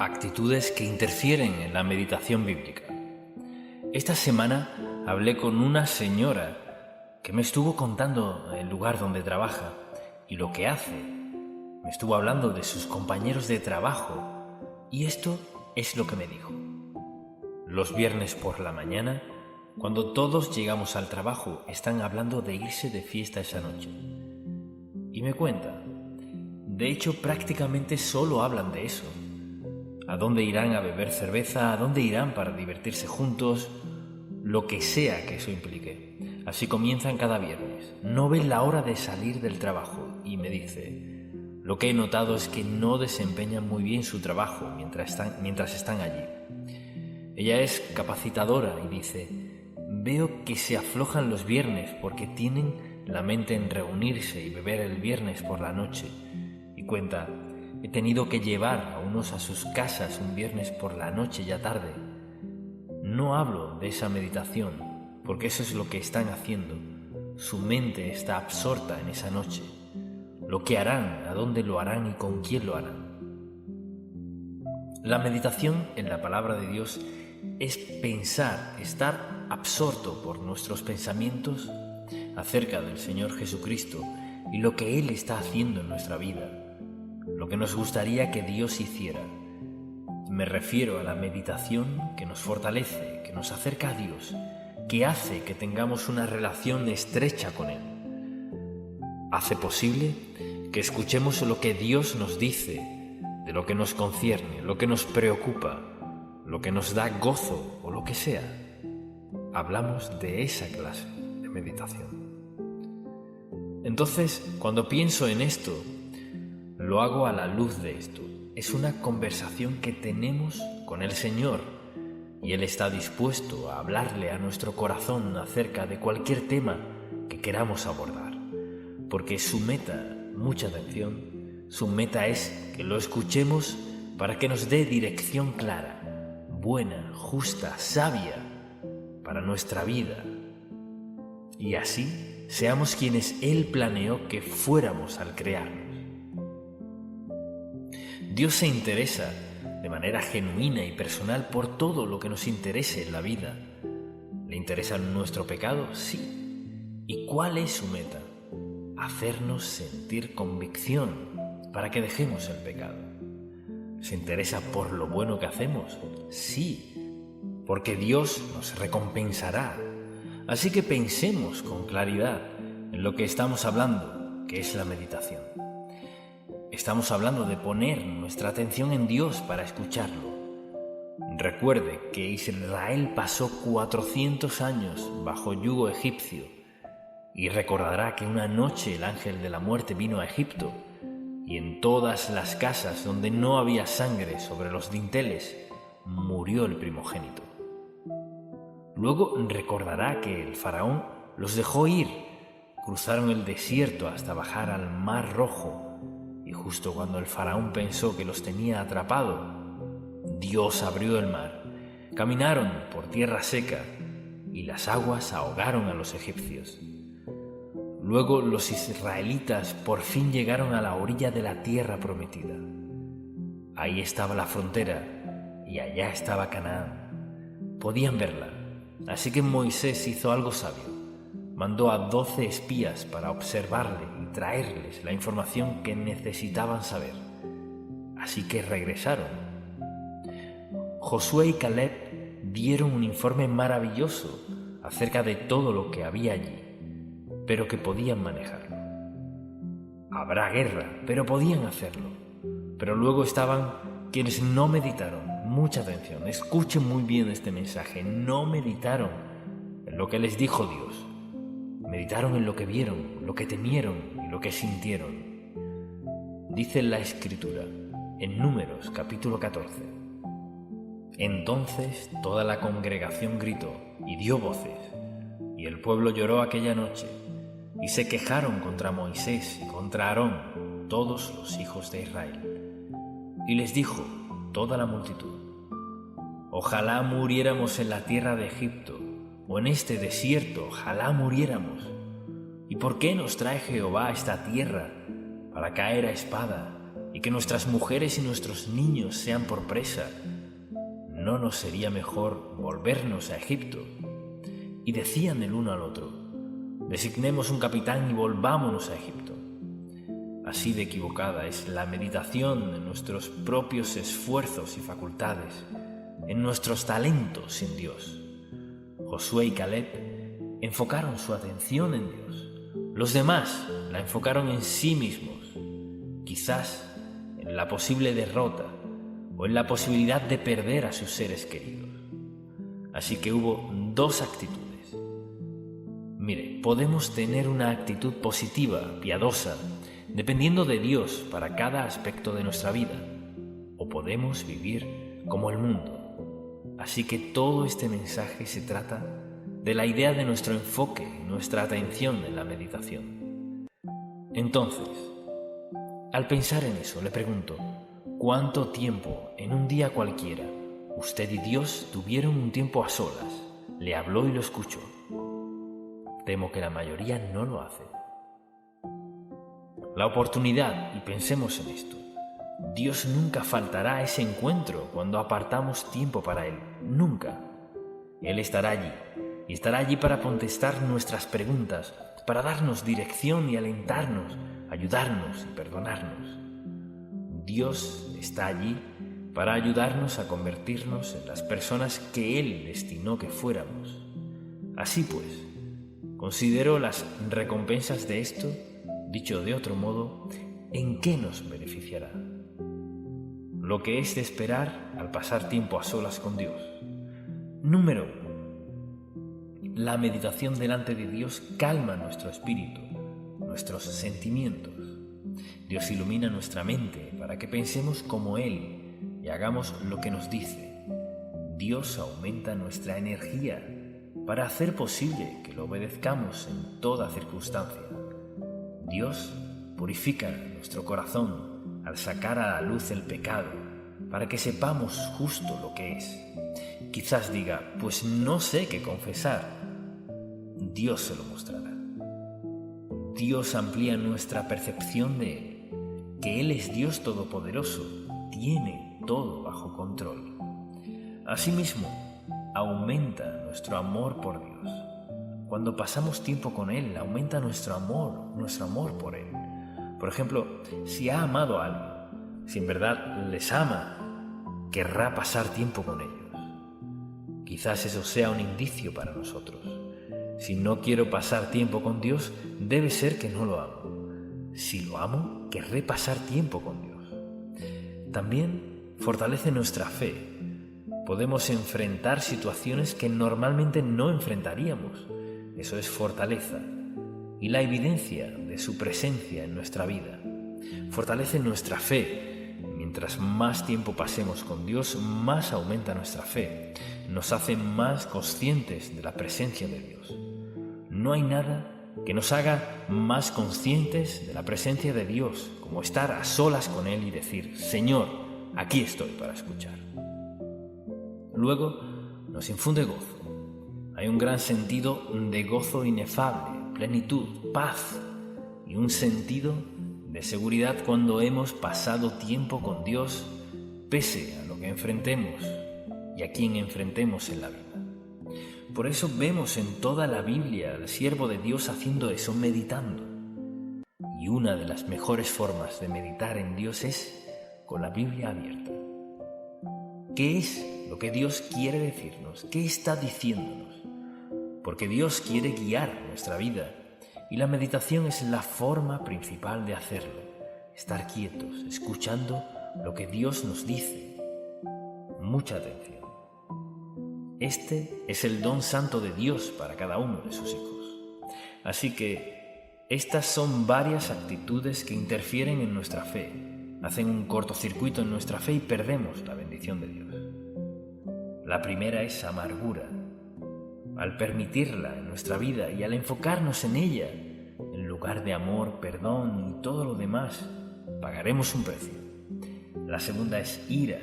Actitudes que interfieren en la meditación bíblica. Esta semana hablé con una señora que me estuvo contando el lugar donde trabaja y lo que hace. Me estuvo hablando de sus compañeros de trabajo y esto es lo que me dijo. Los viernes por la mañana, cuando todos llegamos al trabajo, están hablando de irse de fiesta esa noche. Y me cuenta, de hecho prácticamente solo hablan de eso. ¿A dónde irán a beber cerveza? ¿A dónde irán para divertirse juntos? Lo que sea que eso implique. Así comienzan cada viernes. No ven la hora de salir del trabajo y me dice, lo que he notado es que no desempeñan muy bien su trabajo mientras están allí. Ella es capacitadora y dice, veo que se aflojan los viernes porque tienen la mente en reunirse y beber el viernes por la noche. Y cuenta, he tenido que llevar a unos a sus casas un viernes por la noche ya tarde. No hablo de esa meditación, porque eso es lo que están haciendo. Su mente está absorta en esa noche. Lo que harán, a dónde lo harán y con quién lo harán. La meditación en la palabra de Dios es pensar, estar absorto por nuestros pensamientos acerca del Señor Jesucristo y lo que Él está haciendo en nuestra vida. Lo que nos gustaría que Dios hiciera. Me refiero a la meditación que nos fortalece, que nos acerca a Dios, que hace que tengamos una relación estrecha con Él. Hace posible que escuchemos lo que Dios nos dice, de lo que nos concierne, lo que nos preocupa, lo que nos da gozo o lo que sea. Hablamos de esa clase de meditación. Entonces, cuando pienso en esto, lo hago a la luz de esto. Es una conversación que tenemos con el Señor y Él está dispuesto a hablarle a nuestro corazón acerca de cualquier tema que queramos abordar. Porque su meta, mucha atención, su meta es que lo escuchemos para que nos dé dirección clara, buena, justa, sabia para nuestra vida. Y así seamos quienes Él planeó que fuéramos al crearnos. Dios se interesa de manera genuina y personal por todo lo que nos interese en la vida. ¿Le interesa nuestro pecado? Sí. ¿Y cuál es su meta? Hacernos sentir convicción para que dejemos el pecado. ¿Se interesa por lo bueno que hacemos? Sí, porque Dios nos recompensará. Así que pensemos con claridad en lo que estamos hablando, que es la meditación. Estamos hablando de poner nuestra atención en Dios para escucharlo. Recuerde que Israel pasó 400 años bajo yugo egipcio y recordará que una noche el ángel de la muerte vino a Egipto y en todas las casas donde no había sangre sobre los dinteles murió el primogénito. Luego recordará que el faraón los dejó ir, cruzaron el desierto hasta bajar al Mar Rojo. Y justo cuando el faraón pensó que los tenía atrapados, Dios abrió el mar. Caminaron por tierra seca y las aguas ahogaron a los egipcios. Luego los israelitas por fin llegaron a la orilla de la tierra prometida. Ahí estaba la frontera y allá estaba Canaán. Podían verla, así que Moisés hizo algo sabio. Mandó a 12 espías para observarle y traerles la información que necesitaban saber. Así que regresaron. Josué y Caleb dieron un informe maravilloso acerca de todo lo que había allí, pero que podían manejarlo. Habrá guerra, pero podían hacerlo. Pero luego estaban quienes no meditaron. Mucha atención, escuchen muy bien este mensaje. No meditaron en lo que les dijo Dios. Meditaron en lo que vieron, lo que temieron y lo que sintieron. Dice la Escritura, en Números capítulo 14. Entonces toda la congregación gritó y dio voces, y el pueblo lloró aquella noche, y se quejaron contra Moisés y contra Aarón, todos los hijos de Israel. Y les dijo toda la multitud, ojalá muriéramos en la tierra de Egipto, o en este desierto, ojalá muriéramos. ¿Y por qué nos trae Jehová a esta tierra? Para caer a espada y y que nuestras mujeres y nuestros niños sean por presa, ¿no nos sería mejor volvernos a Egipto? Y decían el uno al otro: designemos un capitán y volvámonos a Egipto. Así de equivocada es la meditación en nuestros propios esfuerzos y facultades, en nuestros talentos en Dios. Josué y Caleb enfocaron su atención en Dios. Los demás la enfocaron en sí mismos, quizás en la posible derrota o en la posibilidad de perder a sus seres queridos. Así que hubo dos actitudes. Mire, podemos tener una actitud positiva, piadosa, dependiendo de Dios para cada aspecto de nuestra vida, o podemos vivir como el mundo. Así que todo este mensaje se trata de la idea de nuestro enfoque, nuestra atención en la meditación. Entonces, al pensar en eso, le pregunto: ¿cuánto tiempo en un día cualquiera usted y Dios tuvieron un tiempo a solas? ¿Le habló y lo escuchó? Temo que la mayoría no lo hace. La oportunidad, y pensemos en esto, Dios nunca faltará a ese encuentro cuando apartamos tiempo para Él, nunca. Él estará allí, y estará allí para contestar nuestras preguntas, para darnos dirección y alentarnos, ayudarnos y perdonarnos. Dios está allí para ayudarnos a convertirnos en las personas que Él destinó que fuéramos. Así pues, considero las recompensas de esto. Dicho de otro modo, ¿en qué nos beneficiará? Lo que es de esperar al pasar tiempo a solas con Dios. Número 1. La meditación delante de Dios calma nuestro espíritu, nuestros sentimientos. Dios ilumina nuestra mente para que pensemos como Él y hagamos lo que nos dice. Dios aumenta nuestra energía para hacer posible que lo obedezcamos en toda circunstancia. Dios purifica nuestro corazón al sacar a la luz el pecado, para que sepamos justo lo que es. Quizás diga: pues no sé qué confesar. Dios se lo mostrará. Dios amplía nuestra percepción de Él, que Él es Dios todopoderoso, tiene todo bajo control. Asimismo, aumenta nuestro amor por Dios. Cuando pasamos tiempo con Él, aumenta nuestro amor por Él. Por ejemplo, si ha amado a alguien, si en verdad les ama, querrá pasar tiempo con ellos. Quizás eso sea un indicio para nosotros. Si no quiero pasar tiempo con Dios, debe ser que no lo amo. Si lo amo, querré pasar tiempo con Dios. También fortalece nuestra fe. Podemos enfrentar situaciones que normalmente no enfrentaríamos. Eso es fortaleza y la evidencia de su presencia en nuestra vida. Fortalece nuestra fe. Mientras más tiempo pasemos con Dios, más aumenta nuestra fe. Nos hace más conscientes de la presencia de Dios. No hay nada que nos haga más conscientes de la presencia de Dios como estar a solas con Él y decir: Señor, aquí estoy para escuchar. Luego nos infunde gozo. Hay un gran sentido de gozo inefable, plenitud, paz y un sentido de seguridad cuando hemos pasado tiempo con Dios, pese a lo que enfrentemos y a quien enfrentemos en la vida. Por eso vemos en toda la Biblia al siervo de Dios haciendo eso, meditando. Y una de las mejores formas de meditar en Dios es con la Biblia abierta. ¿Qué es lo que Dios quiere decirnos? ¿Qué está diciéndonos? Porque Dios quiere guiar nuestra vida y la meditación es la forma principal de hacerlo. Estar quietos, escuchando lo que Dios nos dice. Mucha atención. Este es el don santo de Dios para cada uno de sus hijos. Así que estas son varias actitudes que interfieren en nuestra fe, hacen un cortocircuito en nuestra fe y perdemos la bendición de Dios. La primera es amargura. Al permitirla en nuestra vida y al enfocarnos en ella, en lugar de amor, perdón y todo lo demás, pagaremos un precio. La segunda es ira.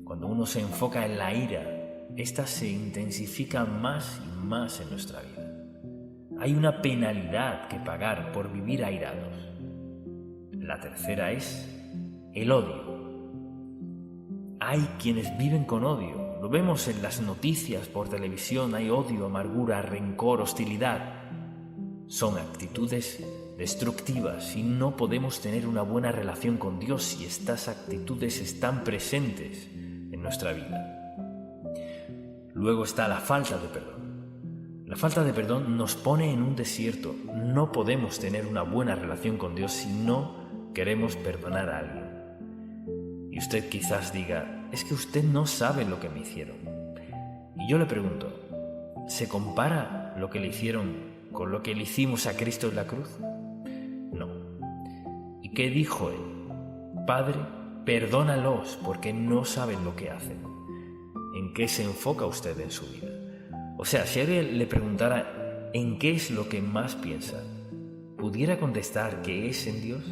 Cuando uno se enfoca en la ira, esta se intensifica más y más en nuestra vida. Hay una penalidad que pagar por vivir airados. La tercera es el odio. Hay quienes viven con odio. Lo vemos en las noticias, por televisión. Hay odio, amargura, rencor, hostilidad. Son actitudes destructivas y no podemos tener una buena relación con Dios si estas actitudes están presentes en nuestra vida. Luego está la falta de perdón. La falta de perdón nos pone en un desierto. No podemos tener una buena relación con Dios si no queremos perdonar a alguien. Y usted quizás diga, es que usted no sabe lo que me hicieron. Y yo le pregunto, ¿se compara lo que le hicieron con lo que le hicimos a Cristo en la cruz? No. ¿Y qué dijo él? Padre, perdónalos porque no saben lo que hacen. ¿En qué se enfoca usted en su vida? O sea, si alguien le preguntara ¿en qué es lo que más piensa? ¿Pudiera contestar que es en Dios?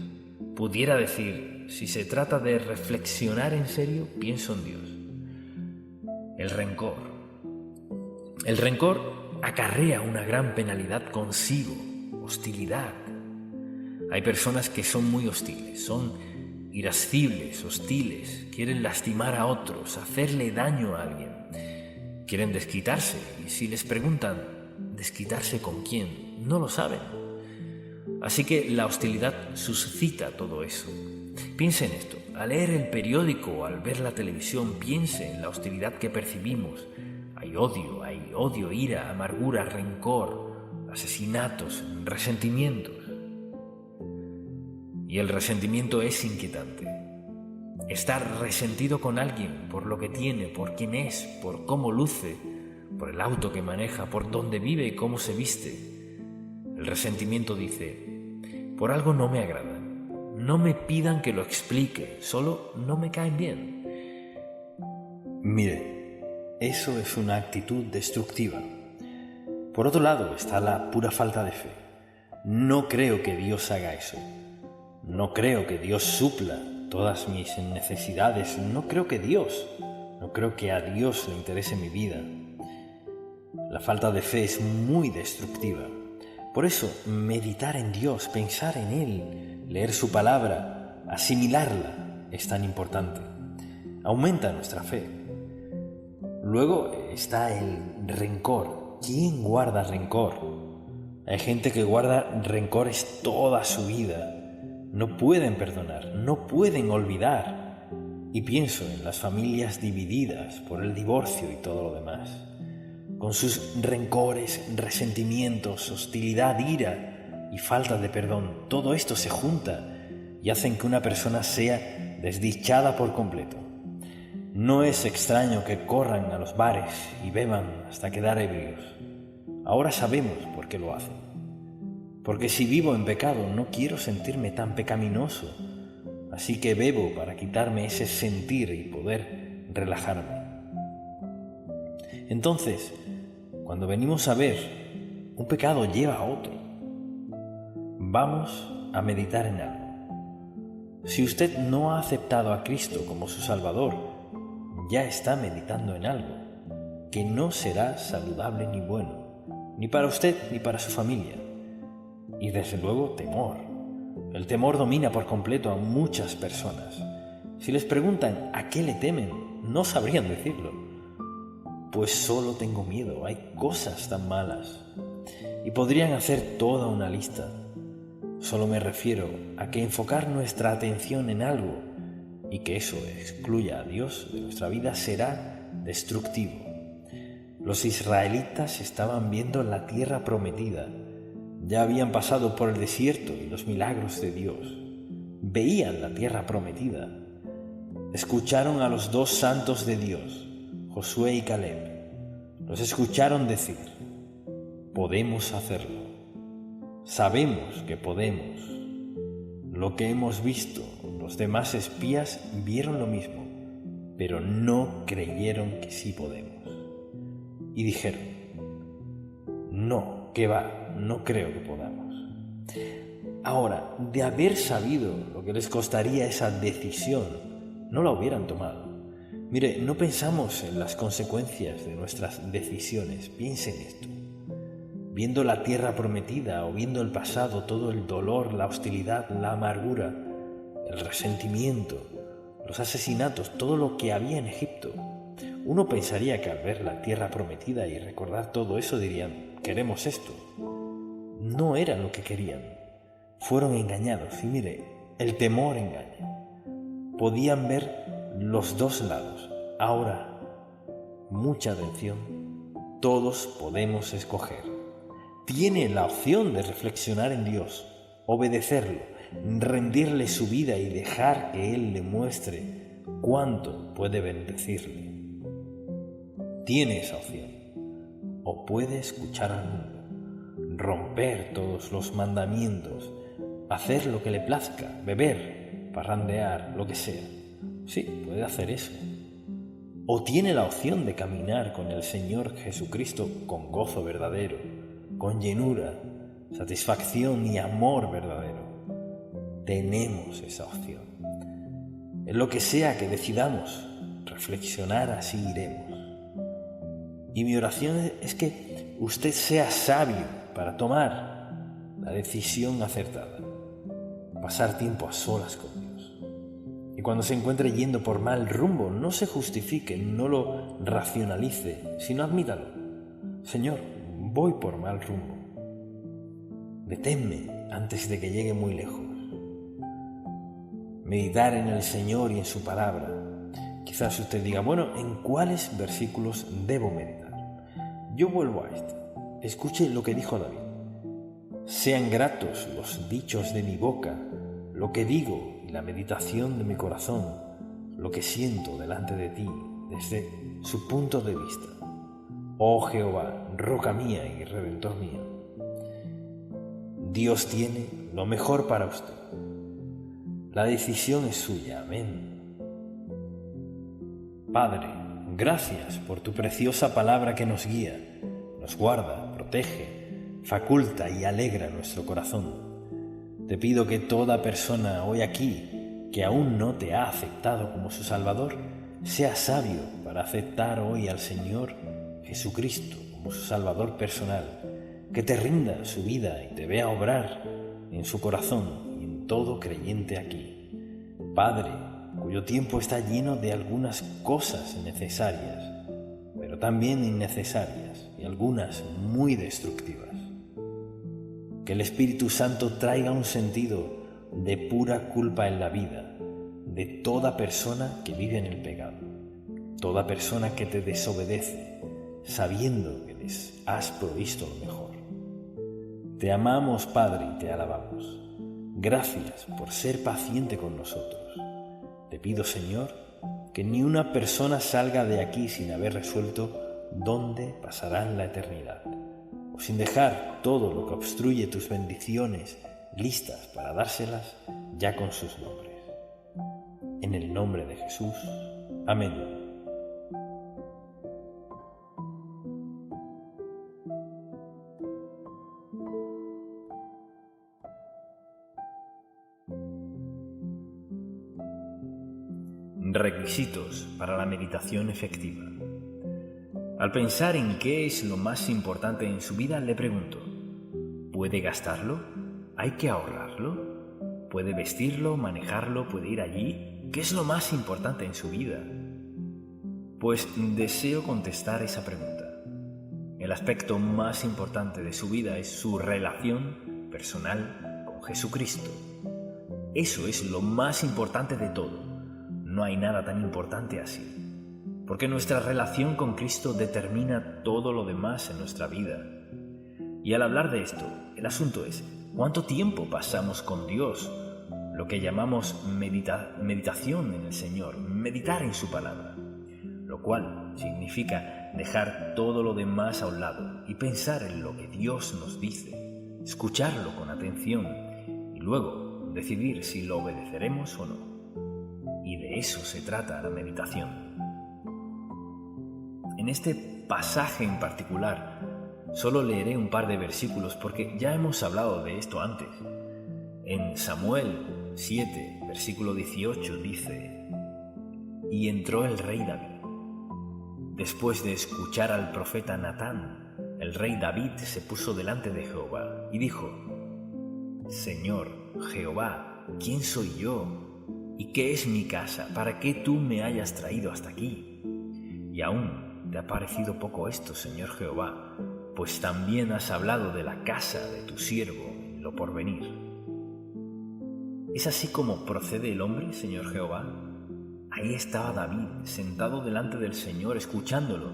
¿Pudiera decir, si se trata de reflexionar en serio, pienso en Dios? El rencor. El rencor acarrea una gran penalidad consigo, hostilidad. Hay personas que son muy hostiles, son irascibles, hostiles, quieren lastimar a otros, hacerle daño a alguien, quieren desquitarse, y si les preguntan, ¿desquitarse con quién?, no lo saben. Así que la hostilidad suscita todo eso. Piense en esto, al leer el periódico o al ver la televisión, piense en la hostilidad que percibimos. Hay odio, ira, amargura, rencor, asesinatos, resentimientos. Y el resentimiento es inquietante. Estar resentido con alguien por lo que tiene, por quién es, por cómo luce, por el auto que maneja, por dónde vive y cómo se viste. El resentimiento dice, por algo no me agradan, no me pidan que lo explique, solo no me caen bien. Mire, eso es una actitud destructiva. Por otro lado está la pura falta de fe. No creo que Dios haga eso. No creo que Dios supla todas mis necesidades. No creo que a Dios le interese mi vida. La falta de fe es muy destructiva. Por eso, meditar en Dios, pensar en Él, leer su palabra, asimilarla es tan importante. Aumenta nuestra fe. Luego está el rencor. ¿Quién guarda rencor? Hay gente que guarda rencores toda su vida. No pueden perdonar, no pueden olvidar. Y pienso en las familias divididas por el divorcio y todo lo demás. Con sus rencores, resentimientos, hostilidad, ira y falta de perdón, todo esto se junta y hacen que una persona sea desdichada por completo. No es extraño que corran a los bares y beban hasta quedar ebrios. Ahora sabemos por qué lo hacen. Porque si vivo en pecado no quiero sentirme tan pecaminoso, así que bebo para quitarme ese sentir y poder relajarme. Entonces, cuando venimos a ver, un pecado lleva a otro. Vamos a meditar en algo. Si usted no ha aceptado a Cristo como su Salvador, ya está meditando en algo que no será saludable ni bueno, ni para usted ni para su familia. Y desde luego temor. El temor domina por completo a muchas personas. Si les preguntan a qué le temen, no sabrían decirlo. Pues solo tengo miedo, hay cosas tan malas. Y podrían hacer toda una lista. Solo me refiero a que enfocar nuestra atención en algo y que eso excluya a Dios de nuestra vida será destructivo. Los israelitas estaban viendo la tierra prometida. Ya habían pasado por el desierto y los milagros de Dios. Veían la tierra prometida. Escucharon a los dos santos de Dios, Josué y Caleb. Los escucharon decir, podemos hacerlo. Sabemos que podemos. Lo que hemos visto, los demás espías vieron lo mismo, pero no creyeron que sí podemos. Y dijeron, no, que va, no creo que podamos. Ahora, de haber sabido lo que les costaría esa decisión, no la hubieran tomado. Mire, no pensamos en las consecuencias de nuestras decisiones, piensen en esto. Viendo la tierra prometida o viendo el pasado, todo el dolor, la hostilidad, la amargura, el resentimiento, los asesinatos, todo lo que había en Egipto. Uno pensaría que al ver la tierra prometida y recordar todo eso dirían, queremos esto. No era lo que querían. Fueron engañados y mire, el temor engaña. Podían ver los dos lados. Ahora, mucha atención, todos podemos escoger. Tiene la opción de reflexionar en Dios, obedecerlo, rendirle su vida y dejar que Él le muestre cuánto puede bendecirle. Tiene esa opción. O puede escuchar al mundo, romper todos los mandamientos, hacer lo que le plazca, beber, parrandear, lo que sea. Sí, puede hacer eso. O tiene la opción de caminar con el Señor Jesucristo con gozo verdadero, con llenura, satisfacción y amor verdadero. Tenemos esa opción. En lo que sea que decidamos reflexionar, así iremos. Y mi oración es que usted sea sabio para tomar la decisión acertada, pasar tiempo a solas con Dios. Y cuando se encuentre yendo por mal rumbo, no se justifique, no lo racionalice, sino admítalo. Señor, voy por mal rumbo. Deténme antes de que llegue muy lejos. Meditar en el Señor y en su palabra. Quizás usted diga, bueno, ¿en cuáles versículos debo meditar? Yo vuelvo a esto. Escuche lo que dijo David. Sean gratos los dichos de mi boca, lo que digo y la meditación de mi corazón, lo que siento delante de ti desde su punto de vista. Oh Jehová, roca mía y redentor mío. Dios tiene lo mejor para usted. La decisión es suya. Amén. Padre, gracias por tu preciosa palabra que nos guía, nos guarda, protege, faculta y alegra nuestro corazón. Te pido que toda persona hoy aquí que aún no te ha aceptado como su Salvador, sea sabio para aceptar hoy al Señor Jesucristo como su Salvador personal, que te rinda su vida y te vea obrar en su corazón y en todo creyente aquí. Padre, cuyo tiempo está lleno de algunas cosas necesarias, pero también innecesarias y algunas muy destructivas. Que el Espíritu Santo traiga un sentido de pura culpa en la vida de toda persona que vive en el pecado, toda persona que te desobedece, sabiendo que les has provisto lo mejor. Te amamos, Padre, y te alabamos. Gracias por ser paciente con nosotros. Te pido, Señor, que ni una persona salga de aquí sin haber resuelto dónde pasarán la eternidad, o sin dejar todo lo que obstruye tus bendiciones listas para dárselas ya con sus nombres. En el nombre de Jesús. Amén. Requisitos para la meditación efectiva. Al pensar en qué es lo más importante en su vida, le pregunto, ¿puede gastarlo? ¿Hay que ahorrarlo? ¿Puede vestirlo, manejarlo, puede ir allí? ¿Qué es lo más importante en su vida? Pues deseo contestar esa pregunta. El aspecto más importante de su vida es su relación personal con Jesucristo. Eso es lo más importante de todo. No hay nada tan importante así, porque nuestra relación con Cristo determina todo lo demás en nuestra vida. Y al hablar de esto, el asunto es, ¿cuánto tiempo pasamos con Dios? Lo que llamamos meditación en el Señor, meditar en su palabra, lo cual significa dejar todo lo demás a un lado y pensar en lo que Dios nos dice, escucharlo con atención y luego decidir si lo obedeceremos o no. Y de eso se trata la meditación. En este pasaje en particular, solo leeré un par de versículos porque ya hemos hablado de esto antes. En Samuel 7, versículo 18 dice: Y entró el rey David. Después de escuchar al profeta Natán, el rey David se puso delante de Jehová y dijo: Señor, Jehová, ¿quién soy yo ¿Y qué es mi casa para que tú me hayas traído hasta aquí? Y aún te ha parecido poco esto, Señor Jehová, pues también has hablado de la casa de tu siervo en lo porvenir. ¿Es así como procede el hombre, Señor Jehová? Ahí estaba David, sentado delante del Señor, escuchándolo,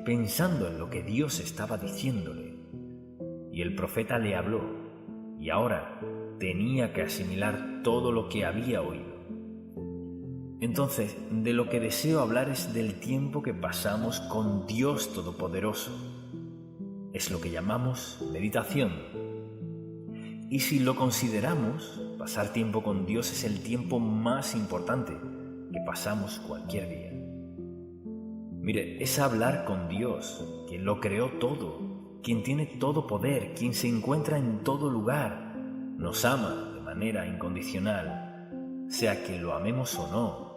pensando en lo que Dios estaba diciéndole. Y el profeta le habló, y ahora tenía que asimilar todo lo que había oído. Entonces, de lo que deseo hablar es del tiempo que pasamos con Dios Todopoderoso. Es lo que llamamos meditación. Y si lo consideramos, pasar tiempo con Dios es el tiempo más importante que pasamos cualquier día. Mire, es hablar con Dios, quien lo creó todo, quien tiene todo poder, quien se encuentra en todo lugar, nos ama de manera incondicional, sea que lo amemos o no.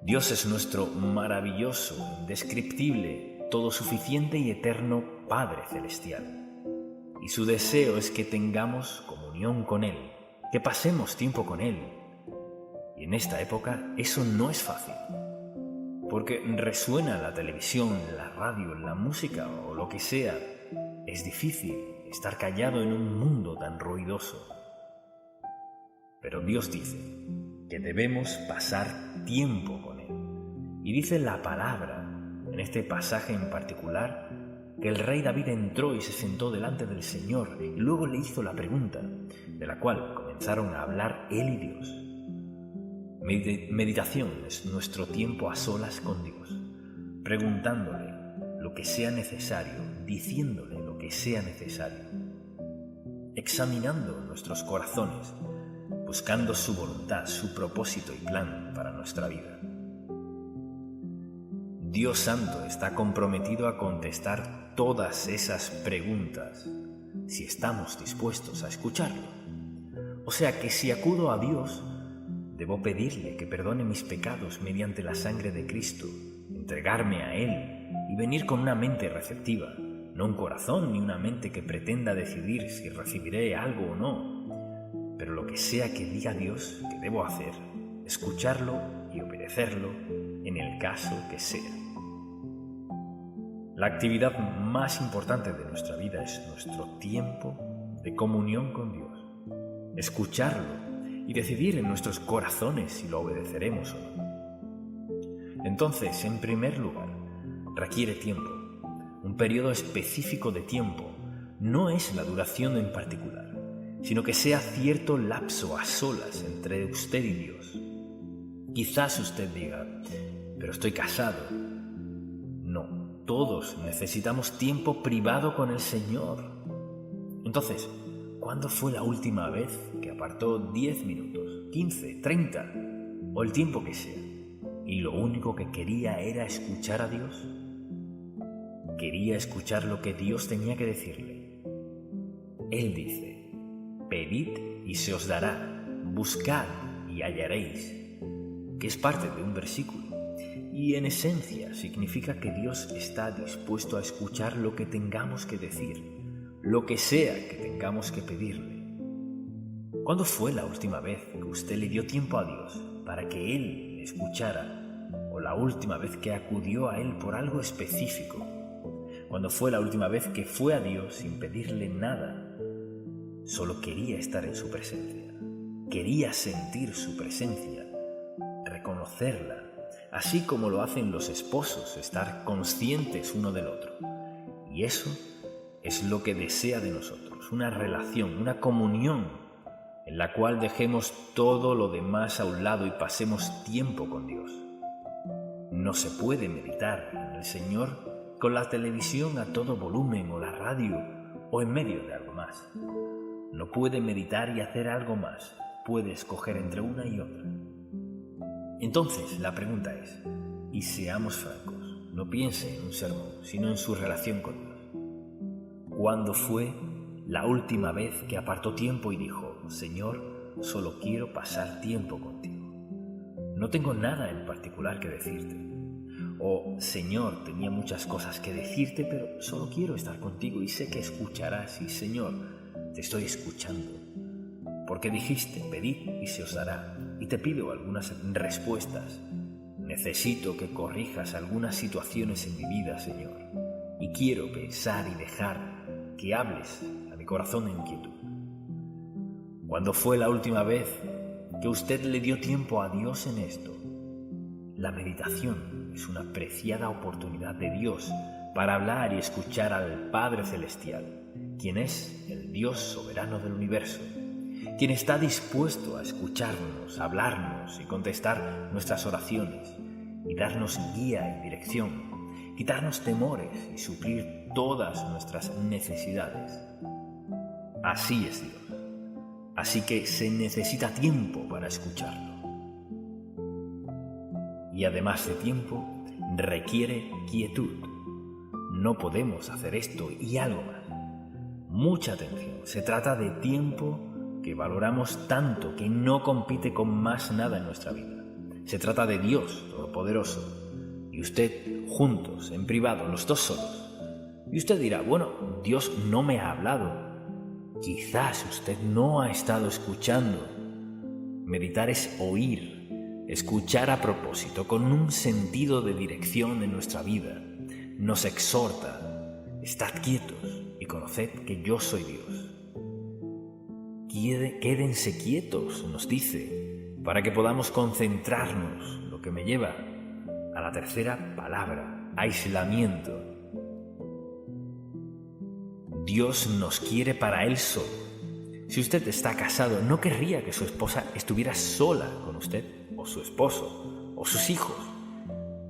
Dios es nuestro maravilloso, indescriptible, todo suficiente y eterno Padre Celestial. Y su deseo es que tengamos comunión con Él, que pasemos tiempo con Él. Y en esta época eso no es fácil, porque resuena la televisión, la radio, la música o lo que sea. Es difícil estar callado en un mundo tan ruidoso. Pero Dios dice que debemos pasar tiempo con Él. Y dice la palabra, en este pasaje en particular, que el rey David entró y se sentó delante del Señor y luego le hizo la pregunta, de la cual comenzaron a hablar él y Dios. Meditación es nuestro tiempo a solas con Dios, preguntándole lo que sea necesario, diciéndole lo que sea necesario, examinando nuestros corazones, buscando su voluntad, su propósito y plan para nuestra vida. Dios Santo está comprometido a contestar todas esas preguntas si estamos dispuestos a escucharlo. O sea que si acudo a Dios, debo pedirle que perdone mis pecados mediante la sangre de Cristo, entregarme a Él y venir con una mente receptiva, no un corazón ni una mente que pretenda decidir si recibiré algo o no. Pero lo que sea que diga Dios que debo hacer, escucharlo y obedecerlo en el caso que sea. La actividad más importante de nuestra vida es nuestro tiempo de comunión con Dios. Escucharlo y decidir en nuestros corazones si lo obedeceremos o no. Entonces, en primer lugar, requiere tiempo, un periodo específico de tiempo. No es la duración en particular, sino que sea cierto lapso a solas entre usted y Dios. Quizás usted diga, pero estoy casado. No, todos necesitamos tiempo privado con el Señor. Entonces, ¿cuándo fue la última vez que apartó 10 minutos, 15, 30 o el tiempo que sea y lo único que quería era escuchar a Dios? Quería escuchar lo que Dios tenía que decirle. Él dice, pedid y se os dará, buscad y hallaréis, que es parte de un versículo, y en esencia significa que Dios está dispuesto a escuchar lo que tengamos que decir, lo que sea que tengamos que pedirle. ¿Cuándo fue la última vez que usted le dio tiempo a Dios para que Él le escuchara? ¿O la última vez que acudió a Él por algo específico? ¿Cuándo fue la última vez que fue a Dios sin pedirle nada? Solo quería estar en su presencia, quería sentir su presencia, reconocerla, así como lo hacen los esposos, estar conscientes uno del otro. Y eso es lo que desea de nosotros, una relación, una comunión en la cual dejemos todo lo demás a un lado y pasemos tiempo con Dios. No se puede meditar en el Señor con la televisión a todo volumen o la radio o en medio de algo más. No puede meditar y hacer algo más, puede escoger entre una y otra. Entonces la pregunta es, y seamos francos, no piense en un sermón, sino en su relación con Dios. ¿Cuándo fue la última vez que apartó tiempo y dijo, Señor, solo quiero pasar tiempo contigo? No tengo nada en particular que decirte. O, Señor, tenía muchas cosas que decirte, pero solo quiero estar contigo y sé que escucharás. Y, Señor, te estoy escuchando. Porque dijiste, pedid y se os dará. y te pido algunas respuestas. Necesito que corrijas algunas situaciones en mi vida, Señor, y quiero pensar y dejar que hables a mi corazón en quietud. ¿Cuándo fue la última vez que usted le dio tiempo a Dios en esto? La meditación es una preciada oportunidad de Dios para hablar y escuchar al Padre Celestial, quien es el Dios soberano del universo, quien está dispuesto a escucharnos, hablarnos y contestar nuestras oraciones y darnos guía y dirección, quitarnos temores y suplir todas nuestras necesidades. Así es Dios. Así que se necesita tiempo para escucharlo. Y además de tiempo, requiere quietud. No podemos hacer esto y algo más. Mucha atención. Se trata de tiempo que valoramos tanto que no compite con más nada en nuestra vida. Se trata de Dios Todopoderoso y usted juntos, en privado, los dos solos. Y usted dirá, bueno, Dios no me ha hablado. Quizás usted no ha estado escuchando. Meditar es oír, escuchar a propósito, con un sentido de dirección en nuestra vida. Nos exhorta, estad quietos y conoced que yo soy Dios. Quédense quietos, nos dice, para que podamos concentrarnos, lo que me lleva a la tercera palabra, aislamiento. Dios nos quiere para Él solo. Si usted está casado, no querría que su esposa estuviera sola con usted, o su esposo, o sus hijos.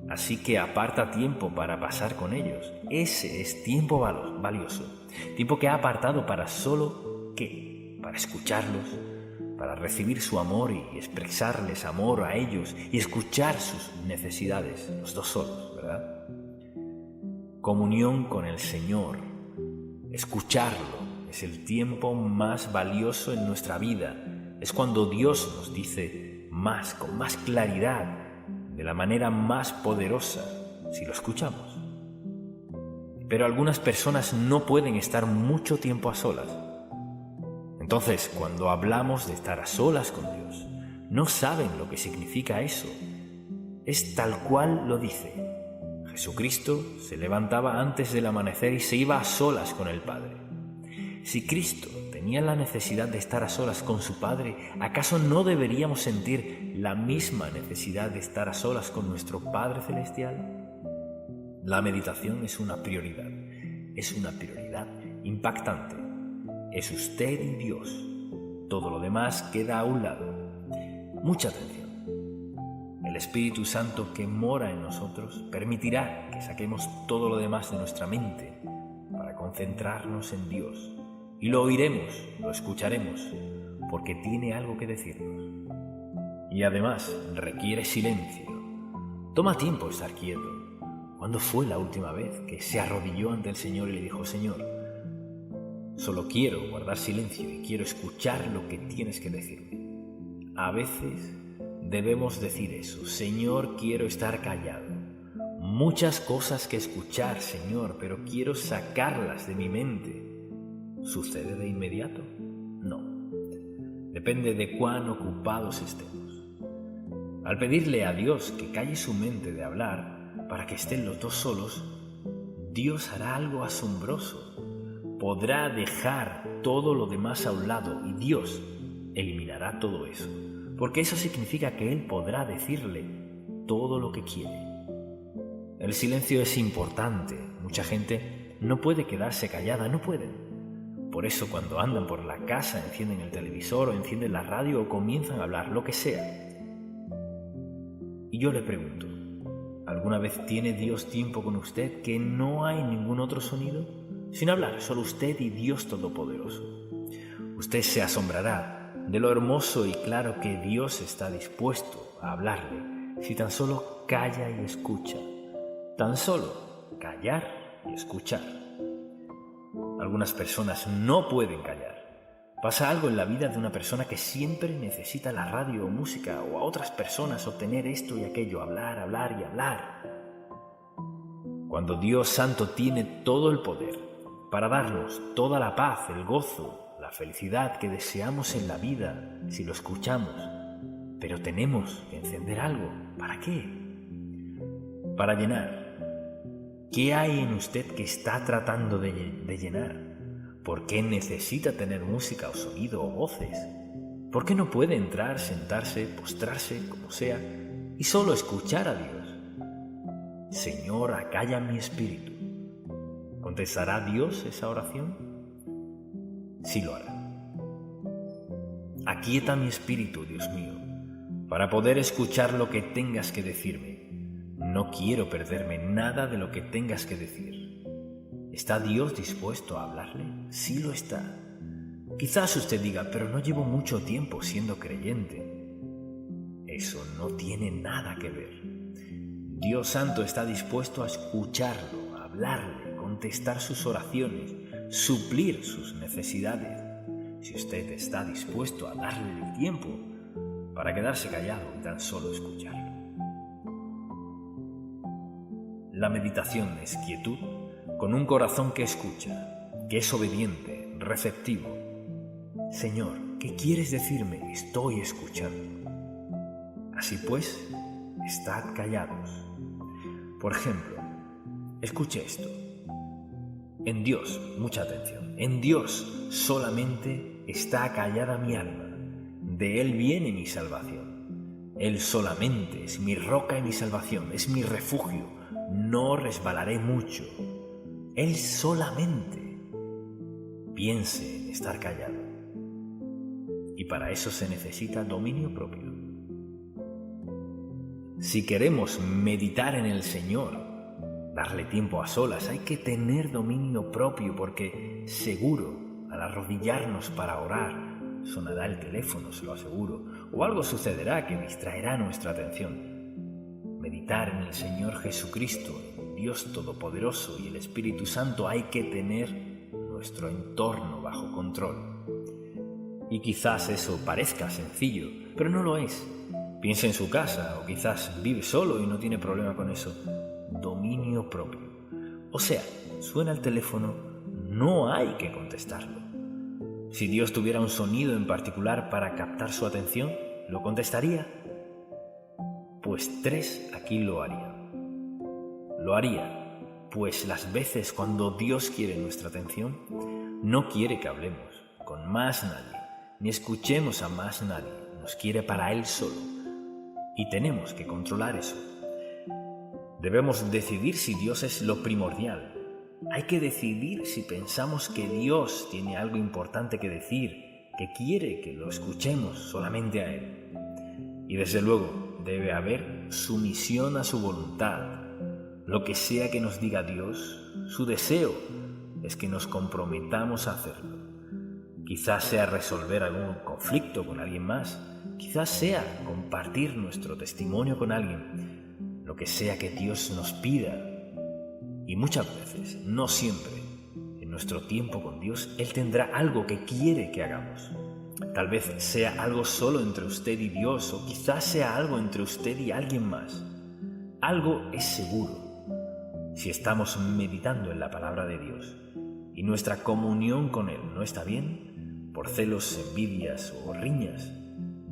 Así que aparta tiempo para pasar con ellos. Ese es tiempo valioso. Tiempo que ha apartado para solo, ¿qué? Para escucharlos, para recibir su amor y expresarles amor a ellos y escuchar sus necesidades, los dos solos, ¿verdad? Comunión con el Señor. Escucharlo es el tiempo más valioso en nuestra vida. Es cuando Dios nos dice más, con más claridad, de la manera más poderosa, si lo escuchamos. Pero algunas personas no pueden estar mucho tiempo a solas. Entonces, cuando hablamos de estar a solas con Dios, no saben lo que significa eso. Es tal cual lo dice. Jesucristo se levantaba antes del amanecer y se iba a solas con el Padre. Si Cristo tenía la necesidad de estar a solas con su Padre, ¿acaso no deberíamos sentir la misma necesidad de estar a solas con nuestro Padre Celestial? La meditación es una prioridad impactante. Es usted y Dios. Todo lo demás queda a un lado. Mucha atención. El Espíritu Santo que mora en nosotros permitirá que saquemos todo lo demás de nuestra mente para concentrarnos en Dios. Y lo oiremos, lo escucharemos, porque tiene algo que decirnos. Y además requiere silencio. Toma tiempo estar quieto. ¿Cuándo fue la última vez que se arrodilló ante el Señor y le dijo, Señor, solo quiero guardar silencio y quiero escuchar lo que tienes que decirme? A veces debemos decir eso, Señor, quiero estar callado. Muchas cosas que escuchar, Señor, pero quiero sacarlas de mi mente. ¿Sucede de inmediato? No. Depende de cuán ocupados estemos. Al pedirle a Dios que calle su mente de hablar para que estén los dos solos, Dios hará algo asombroso. Podrá dejar todo lo demás a un lado y Dios eliminará todo eso. Porque eso significa que Él podrá decirle todo lo que quiere. El silencio es importante. Mucha gente no puede quedarse callada, no pueden. Por eso cuando andan por la casa, encienden el televisor o encienden la radio o comienzan a hablar, lo que sea. Y yo le pregunto, ¿alguna vez tiene Dios tiempo con usted que no hay ningún otro sonido? Sin hablar, solo usted y Dios Todopoderoso. Usted se asombrará de lo hermoso y claro que Dios está dispuesto a hablarle si tan solo calla y escucha. Tan solo callar y escuchar. Algunas personas no pueden callar. Pasa algo en la vida de una persona que siempre necesita la radio o música o a otras personas obtener esto y aquello, hablar y hablar. Cuando Dios Santo tiene todo el poder para darnos toda la paz, el gozo, la felicidad que deseamos en la vida, si lo escuchamos, Pero tenemos que encender algo. ¿Para qué? Para llenar. ¿Qué hay en usted que está tratando de llenar? ¿Por qué necesita tener música o sonido o voces? ¿Por qué no puede entrar, sentarse, postrarse, como sea, y solo escuchar a Dios? Señor, acalla mi espíritu. ¿Contestará Dios esa oración? Sí lo hará. Aquieta mi espíritu, Dios mío, para poder escuchar lo que tengas que decirme. No quiero perderme nada de lo que tengas que decir. ¿Está Dios dispuesto a hablarle? Sí lo está. Quizás usted diga, pero no llevo mucho tiempo siendo creyente. Eso no tiene nada que ver. Dios Santo está dispuesto a escucharlo, a hablarle, contestar sus oraciones, suplir sus necesidades. Si usted está dispuesto a darle el tiempo para quedarse callado y tan solo escucharlo. La meditación es quietud con un corazón que escucha, que es obediente, receptivo. Señor, ¿qué quieres decirme? Estoy escuchando. Así pues, estad callados. Por ejemplo, escuche esto. En Dios, mucha atención, en Dios solamente está callada mi alma. De Él viene mi salvación. Él solamente es mi roca y mi salvación, es mi refugio. No resbalaré mucho. Él solamente. Piense en estar callado. Y para eso se necesita dominio propio. Si queremos meditar en el Señor, darle tiempo a solas, hay que tener dominio propio, porque seguro, al arrodillarnos para orar, sonará el teléfono, se lo aseguro, o algo sucederá que distraerá nuestra atención. Meditar en el Señor Jesucristo, en Dios Todopoderoso y el Espíritu Santo, hay que tener nuestro entorno bajo control. Y quizás eso parezca sencillo, pero no lo es. Piensa en su casa, o quizás vive solo y no tiene problema con eso. Dominio propio. O sea, suena el teléfono, no hay que contestarlo. Si Dios tuviera un sonido en particular para captar su atención, ¿lo contestaría? Pues 3 aquí lo harían. Lo haría, pues las veces cuando Dios quiere nuestra atención, no quiere que hablemos con más nadie, ni escuchemos a más nadie, nos quiere para Él solo. Y tenemos que controlar eso. Debemos decidir si Dios es lo primordial. Hay que decidir si pensamos que Dios tiene algo importante que decir, que quiere que lo escuchemos solamente a Él. Y desde luego, debe haber sumisión a su voluntad. Lo que sea que nos diga Dios, su deseo es que nos comprometamos a hacerlo. Quizás sea resolver algún conflicto con alguien más, quizás sea compartir nuestro testimonio con alguien, lo que sea que Dios nos pida. Y muchas veces, no siempre, en nuestro tiempo con Dios, Él tendrá algo que quiere que hagamos. Tal vez sea algo solo entre usted y Dios, o quizás sea algo entre usted y alguien más. Algo es seguro. Si estamos meditando en la palabra de Dios y nuestra comunión con Él no está bien, por celos, envidias o riñas,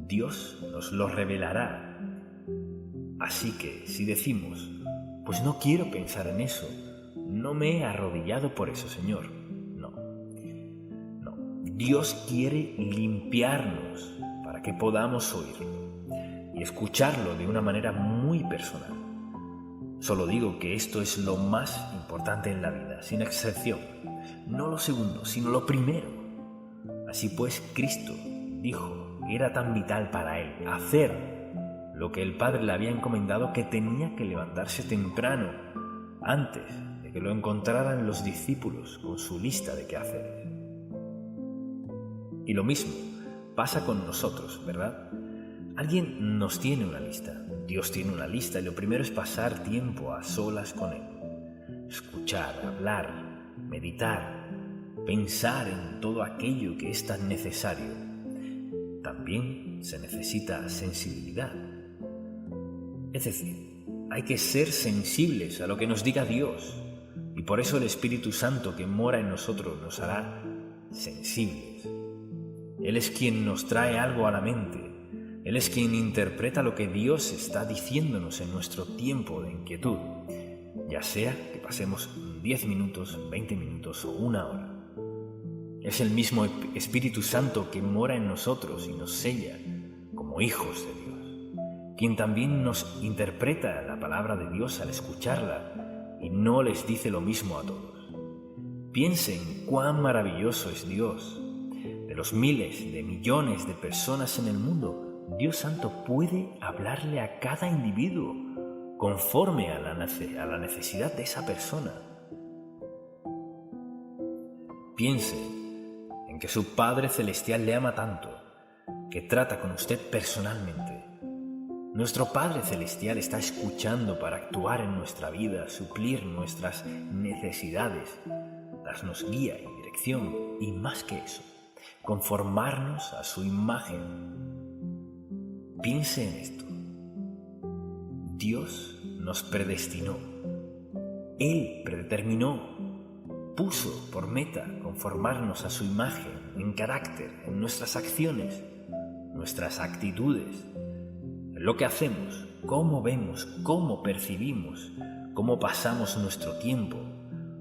Dios nos lo revelará. Así que si decimos, pues no quiero pensar en eso, no me he arrodillado por eso, Señor. Dios quiere limpiarnos para que podamos oírlo y escucharlo de una manera muy personal. Solo digo que esto es lo más importante en la vida, sin excepción. No lo segundo, sino lo primero. Así pues, Cristo dijo que era tan vital para Él hacer lo que el Padre le había encomendado, que tenía que levantarse temprano, antes de que lo encontraran los discípulos con su lista de qué hacer. Y lo mismo pasa con nosotros, ¿verdad? Alguien nos tiene una lista, Dios tiene una lista, y lo primero es pasar tiempo a solas con Él. Escuchar, hablar, meditar, pensar en todo aquello que es tan necesario. También se necesita sensibilidad. Es decir, hay que ser sensibles a lo que nos diga Dios, y por eso el Espíritu Santo que mora en nosotros nos hará sensibles. Él es quien nos trae algo a la mente. Él es quien interpreta lo que Dios está diciéndonos en nuestro tiempo de inquietud, ya sea que pasemos 10 minutos, 20 minutos o 1 hora. Es el mismo Espíritu Santo que mora en nosotros y nos sella como hijos de Dios, quien también nos interpreta la palabra de Dios al escucharla y no les dice lo mismo a todos. Piensen cuán maravilloso es Dios. De los miles de millones de personas en el mundo, Dios Santo puede hablarle a cada individuo conforme a la necesidad de esa persona. Piense en que su Padre Celestial le ama tanto que trata con usted personalmente. Nuestro Padre Celestial está escuchando para actuar en nuestra vida, suplir nuestras necesidades, darnos guía y dirección y más que eso, conformarnos a su imagen. Piense en esto. Dios nos predestinó. Él predeterminó, puso por meta conformarnos a su imagen en carácter, en nuestras acciones, nuestras actitudes, en lo que hacemos, cómo vemos, cómo percibimos, cómo pasamos nuestro tiempo.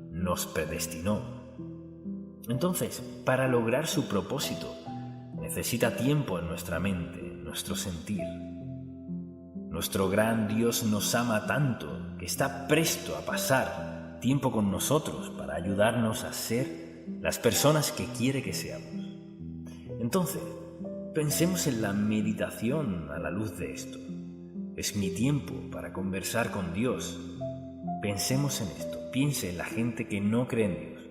Nos predestinó. Entonces, para lograr su propósito, necesita tiempo en nuestra mente, en nuestro sentir. Nuestro gran Dios nos ama tanto que está presto a pasar tiempo con nosotros para ayudarnos a ser las personas que quiere que seamos. Entonces, pensemos en la meditación a la luz de esto. Es mi tiempo para conversar con Dios. Pensemos en esto. Piense en la gente que no cree en Dios.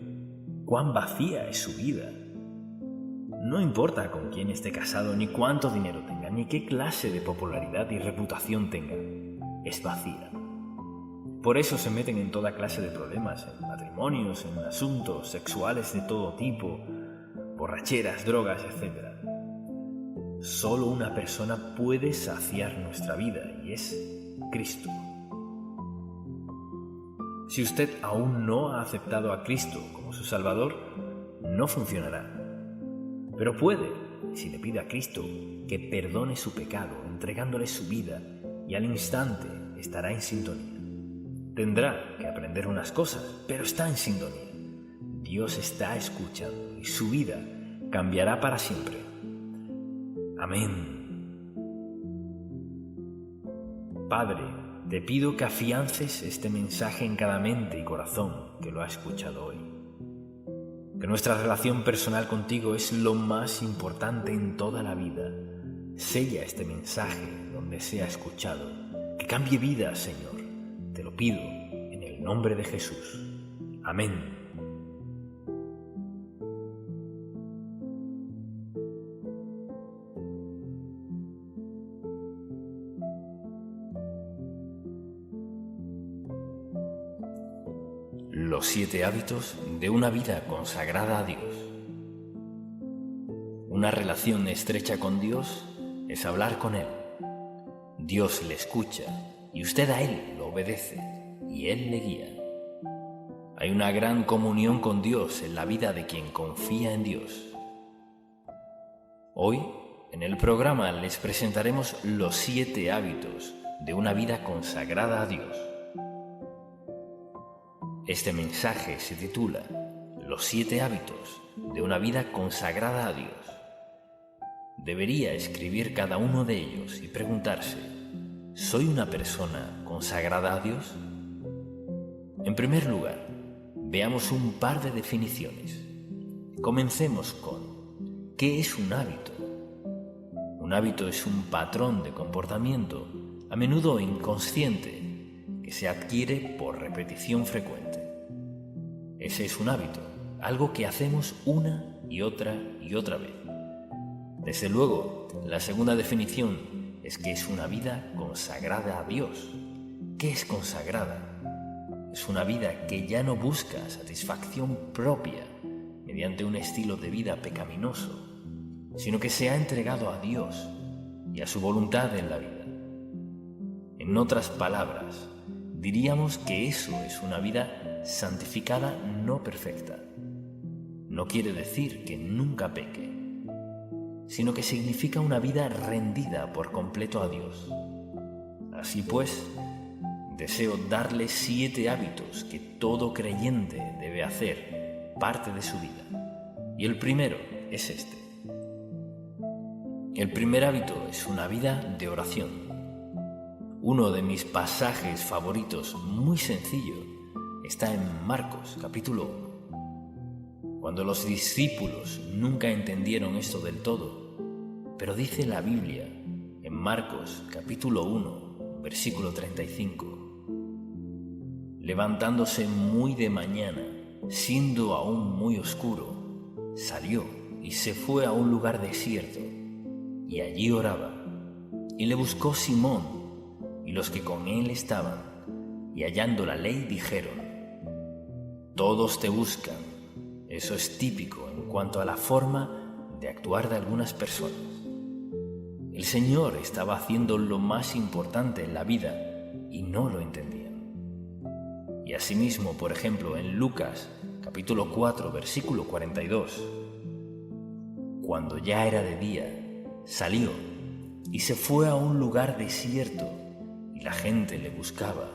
Cuán vacía es su vida. No importa con quién esté casado, ni cuánto dinero tenga, ni qué clase de popularidad y reputación tenga. Es vacía. Por eso se meten en toda clase de problemas, en matrimonios, en asuntos sexuales de todo tipo, borracheras, drogas, etc. Solo una persona puede saciar nuestra vida y es Cristo. Si usted aún no ha aceptado a Cristo como su Salvador, no funcionará. Pero puede, si le pide a Cristo que perdone su pecado, entregándole su vida, y al instante estará en sintonía. Tendrá que aprender unas cosas, pero está en sintonía. Dios está escuchando y su vida cambiará para siempre. Amén. Padre, te pido que afiances este mensaje en cada mente y corazón que lo ha escuchado hoy. Que nuestra relación personal contigo es lo más importante en toda la vida. Sella este mensaje donde sea escuchado. Que cambie vidas, Señor. Te lo pido en el nombre de Jesús. Amén. Los 7 hábitos de una vida consagrada a Dios. Una relación estrecha con Dios es hablar con Él. Dios le escucha y usted a Él lo obedece y Él le guía. Hay una gran comunión con Dios en la vida de quien confía en Dios. Hoy, en el programa, les presentaremos los 7 hábitos de una vida consagrada a Dios. Este mensaje se titula Los 7 hábitos de una vida consagrada a Dios. Debería escribir cada uno de ellos y preguntarse, ¿soy una persona consagrada a Dios? En primer lugar, veamos un par de definiciones. Comencemos con ¿qué es un hábito? Un hábito es un patrón de comportamiento, a menudo inconsciente, que se adquiere por repetición frecuente. Ese es un hábito, algo que hacemos una y otra vez. Desde luego, la segunda definición es que es una vida consagrada a Dios. ¿Qué es consagrada? Es una vida que ya no busca satisfacción propia mediante un estilo de vida pecaminoso, sino que se ha entregado a Dios y a su voluntad en la vida. En otras palabras, diríamos que eso es una vida santificada no perfecta. No quiere decir que nunca peque. sino que significa una vida rendida por completo a Dios. Así pues, deseo darle 7 hábitos que todo creyente debe hacer parte de su vida. Y el primero es este. El primer hábito es una vida de oración. Uno de mis pasajes favoritos, muy sencillo, está en Marcos, capítulo 1. Cuando los discípulos nunca entendieron esto del todo, pero dice la Biblia en Marcos, capítulo 1, versículo 35. Levantándose muy de mañana, siendo aún muy oscuro, salió y se fue a un lugar desierto, y allí oraba. Y le buscó Simón y los que con él estaban, y hallando la ley dijeron: todos te buscan. Eso es típico en cuanto a la forma de actuar de algunas personas. El Señor estaba haciendo lo más importante en la vida y no lo entendían. Y asimismo, por ejemplo, en Lucas, capítulo 4, versículo 42, cuando ya era de día, salió y se fue a un lugar desierto, y la gente le buscaba.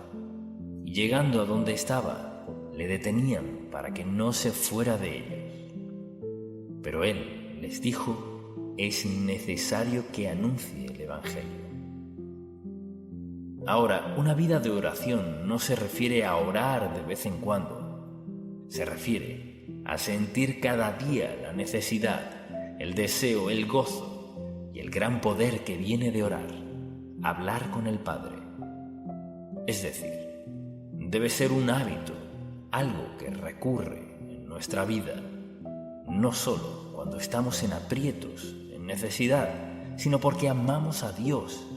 Y llegando a donde estaba, le detenían para que no se fuera de ellos. Pero él les dijo: es necesario que anuncie el Evangelio. Ahora, una vida de oración no se refiere a orar de vez en cuando. Se refiere a sentir cada día la necesidad, el deseo, el gozo y el gran poder que viene de orar, hablar con el Padre. Es decir, debe ser un hábito, algo que recurre en nuestra vida, no solo cuando estamos en aprietos, en necesidad, sino porque amamos a Dios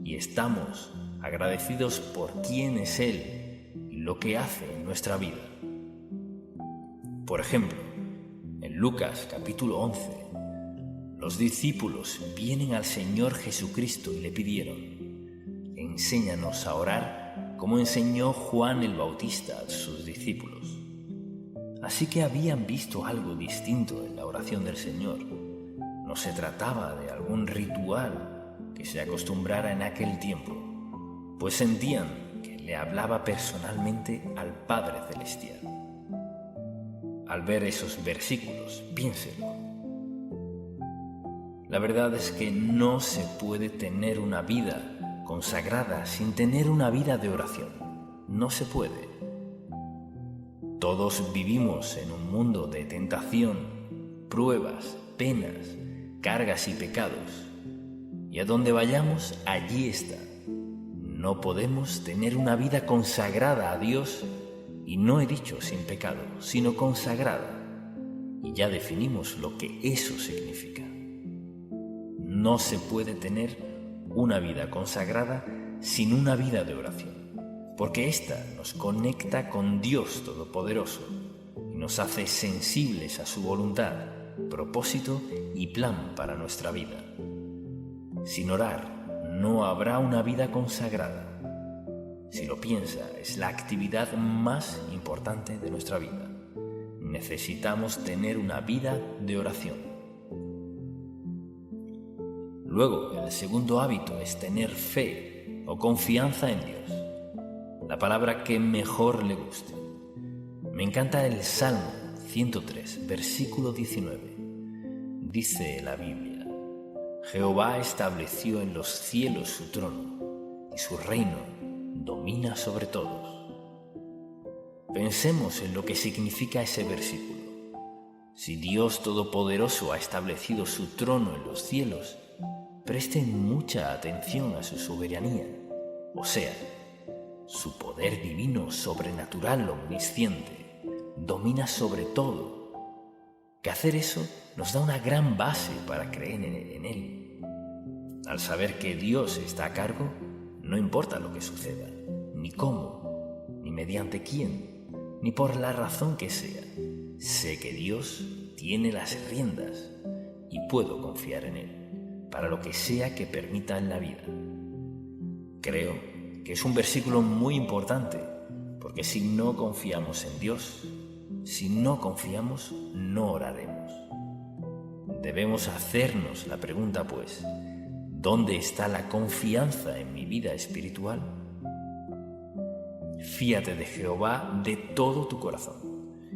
y estamos agradecidos por quién es Él y lo que hace en nuestra vida. Por ejemplo, en Lucas capítulo 11, los discípulos vienen al Señor Jesucristo y le pidieron: enséñanos a orar como enseñó Juan el Bautista a sus discípulos. Así que habían visto algo distinto en la oración del Señor. No se trataba de algún ritual que se acostumbrara en aquel tiempo, pues sentían que le hablaba personalmente al Padre Celestial. Al ver esos versículos, piénselo. La verdad es que no se puede tener una vida consagrada sin tener una vida de oración. No se puede. Todos vivimos en un mundo de tentación, pruebas, penas, cargas y pecados. Y a donde vayamos, allí está. No podemos tener una vida consagrada a Dios, y no he dicho sin pecado, sino consagrada. Y ya definimos lo que eso significa. No se puede tener una vida consagrada sin una vida de oración, porque ésta nos conecta con Dios Todopoderoso y nos hace sensibles a su voluntad, propósito y plan para nuestra vida. Sin orar, no habrá una vida consagrada. Si lo piensa, es la actividad más importante de nuestra vida. Necesitamos tener una vida de oración. Luego, el segundo hábito es tener fe o confianza en Dios, la palabra que mejor le guste. Me encanta el Salmo 103, versículo 19. Dice la Biblia: Jehová estableció en los cielos su trono, y su reino domina sobre todos. Pensemos en lo que significa ese versículo. Si Dios Todopoderoso ha establecido su trono en los cielos, presten mucha atención a su soberanía, o sea, su poder divino, sobrenatural, omnisciente, domina sobre todo. Que hacer eso nos da una gran base para creer en Él. Al saber que Dios está a cargo, no importa lo que suceda, ni cómo, ni mediante quién, ni por la razón que sea. Sé que Dios tiene las riendas y puedo confiar en Él para lo que sea que permita en la vida. Creo que es un versículo muy importante, porque si no confiamos en Dios, si no confiamos, no oraremos. Debemos hacernos la pregunta, pues, ¿dónde está la confianza en mi vida espiritual? Fíate de Jehová de todo tu corazón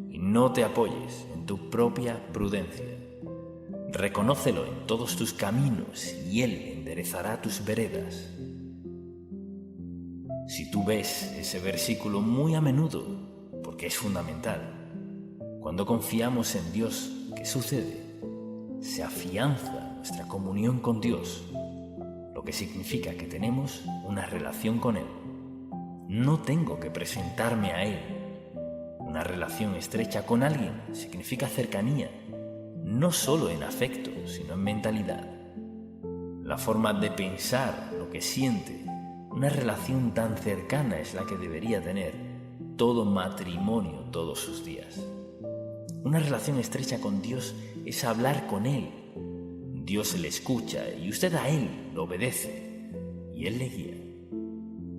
y no te apoyes en tu propia prudencia. Reconócelo en todos tus caminos y Él enderezará tus veredas. Si tú ves ese versículo muy a menudo, porque es fundamental, cuando confiamos en Dios, ¿qué sucede? Se afianza nuestra comunión con Dios, lo que significa que tenemos una relación con Él. No tengo que presentarme a Él. Una relación estrecha con alguien significa cercanía, no solo en afecto, sino en mentalidad. La forma de pensar lo que siente. Una relación tan cercana es la que debería tener todo matrimonio todos sus días. Una relación estrecha con Dios es hablar con Él. Dios le escucha y usted a Él lo obedece y Él le guía.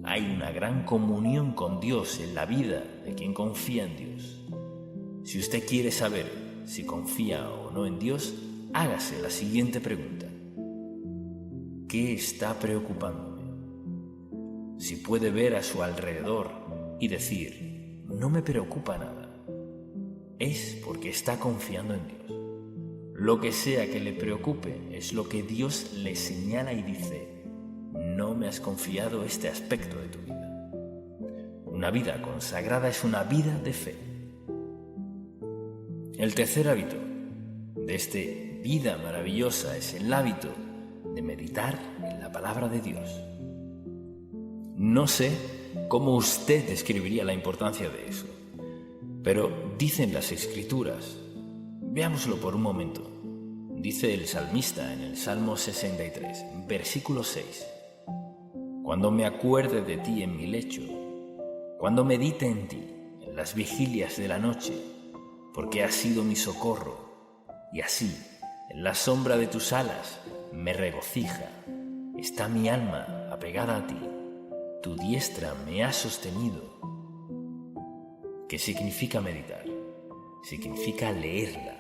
Hay una gran comunión con Dios en la vida de quien confía en Dios. Si usted quiere saber si confía o no en Dios, hágase la siguiente pregunta. ¿Qué está preocupándome? Si puede ver a su alrededor y decir, no me preocupa nada, es porque está confiando en Dios. Lo que sea que le preocupe es lo que Dios le señala y dice, no me has confiado este aspecto de tu vida. Una vida consagrada es una vida de fe. El tercer hábito de esta vida maravillosa es el hábito de meditar en la palabra de Dios. No sé cómo usted describiría la importancia de eso, pero dicen las Escrituras. Veámoslo por un momento. Dice el salmista en el Salmo 63, versículo 6. Cuando me acuerde de ti en mi lecho, cuando medite en ti en las vigilias de la noche, porque has sido mi socorro, y así, en la sombra de tus alas, me regocija. Está mi alma apegada a ti. Tu diestra me ha sostenido. ¿Qué significa meditar? Significa leerla,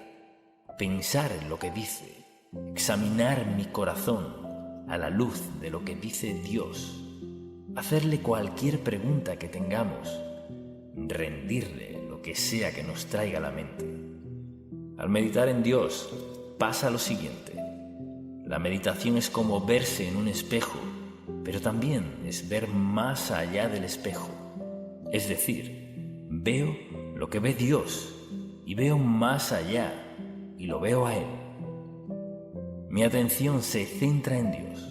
pensar en lo que dice, examinar mi corazón a la luz de lo que dice Dios, hacerle cualquier pregunta que tengamos, rendirle lo que sea que nos traiga a la mente. Al meditar en Dios pasa lo siguiente. La meditación es como verse en un espejo, pero también es ver más allá del espejo. Es decir, veo lo que ve Dios y veo más allá y lo veo a Él. Mi atención se centra en Dios.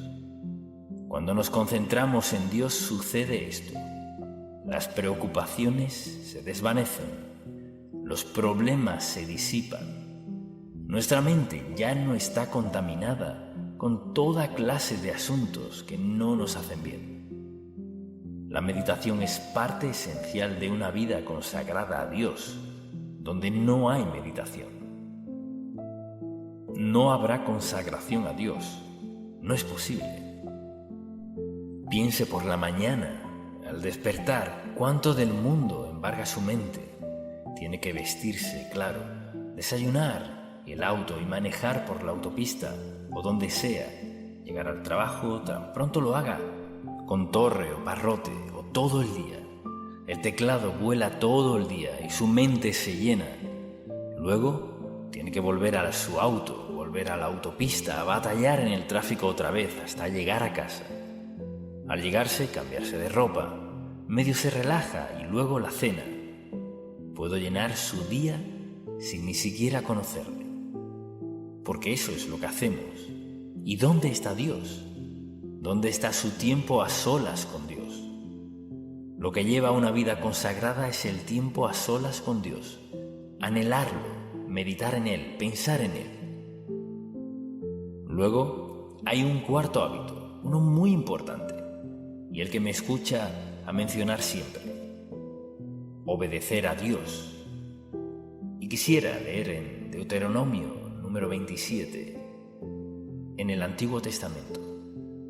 Cuando nos concentramos en Dios sucede esto. Las preocupaciones se desvanecen, los problemas se disipan. Nuestra mente ya no está contaminada con toda clase de asuntos que no nos hacen bien. La meditación es parte esencial de una vida consagrada a Dios, donde no hay meditación. No habrá consagración a Dios, no es posible. Piense por la mañana, al despertar, cuánto del mundo embarga su mente. Tiene que vestirse, claro, desayunar, el auto y manejar por la autopista o donde sea, llegar al trabajo tan pronto lo haga, con torre o barrote o todo el día. El teclado vuela todo el día y su mente se llena. Luego tiene que volver a su auto, volver a la autopista, a batallar en el tráfico otra vez hasta llegar a casa. Al llegarse, cambiarse de ropa, medio se relaja y luego la cena. Puedo llenar su día sin ni siquiera conocerle. Porque eso es lo que hacemos. ¿Y dónde está Dios? ¿Dónde está su tiempo a solas con Dios? Lo que lleva a una vida consagrada es el tiempo a solas con Dios. Anhelarlo, meditar en Él, pensar en Él. Luego hay un cuarto hábito, uno muy importante, y el que me escucha a mencionar siempre. Obedecer a Dios. Y quisiera leer en Deuteronomio número 27, en el Antiguo Testamento,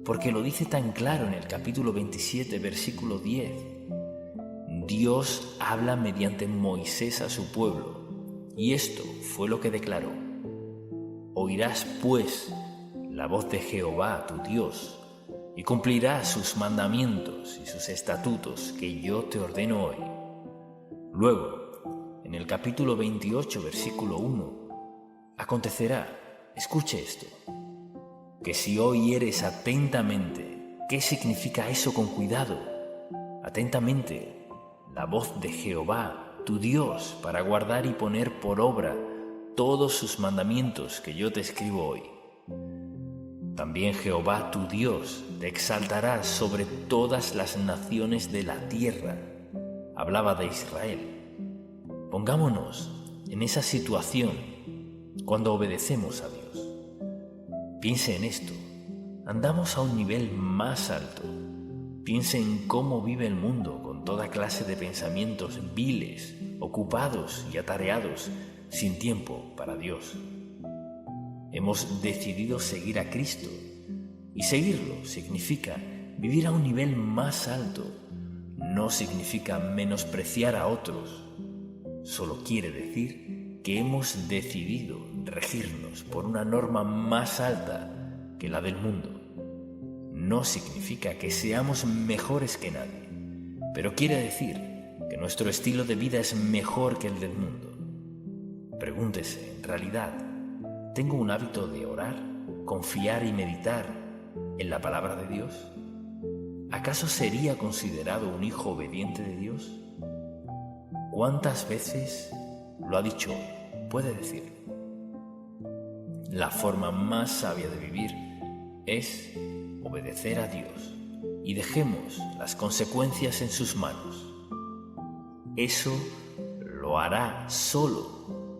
porque lo dice tan claro en el capítulo 27, versículo 10. Dios habla mediante Moisés a su pueblo, y esto fue lo que declaró. Oirás, pues, la voz de Jehová, tu Dios, y cumplirás sus mandamientos y sus estatutos que yo te ordeno hoy. Luego, en el capítulo 28, versículo 1, acontecerá, escuche esto, que si oyeres atentamente, ¿qué significa eso con cuidado? Atentamente, la voz de Jehová, tu Dios, para guardar y poner por obra todos sus mandamientos que yo te escribo hoy. También Jehová, tu Dios, te exaltará sobre todas las naciones de la tierra. Hablaba de Israel. Pongámonos en esa situación cuando obedecemos a Dios. Piense en esto. Andamos a un nivel más alto. Piense en cómo vive el mundo con toda clase de pensamientos viles, ocupados y atareados, sin tiempo para Dios. Hemos decidido seguir a Cristo, y seguirlo significa vivir a un nivel más alto. No significa menospreciar a otros. Solo quiere decir que hemos decidido regirnos por una norma más alta que la del mundo. No significa que seamos mejores que nadie, pero quiere decir que nuestro estilo de vida es mejor que el del mundo. Pregúntese, en realidad, ¿tengo un hábito de orar, confiar y meditar en la palabra de Dios? ¿Acaso sería considerado un hijo obediente de Dios? ¿Cuántas veces lo ha dicho hoy? Puede decir. La forma más sabia de vivir es obedecer a Dios y dejemos las consecuencias en sus manos. Eso lo hará solo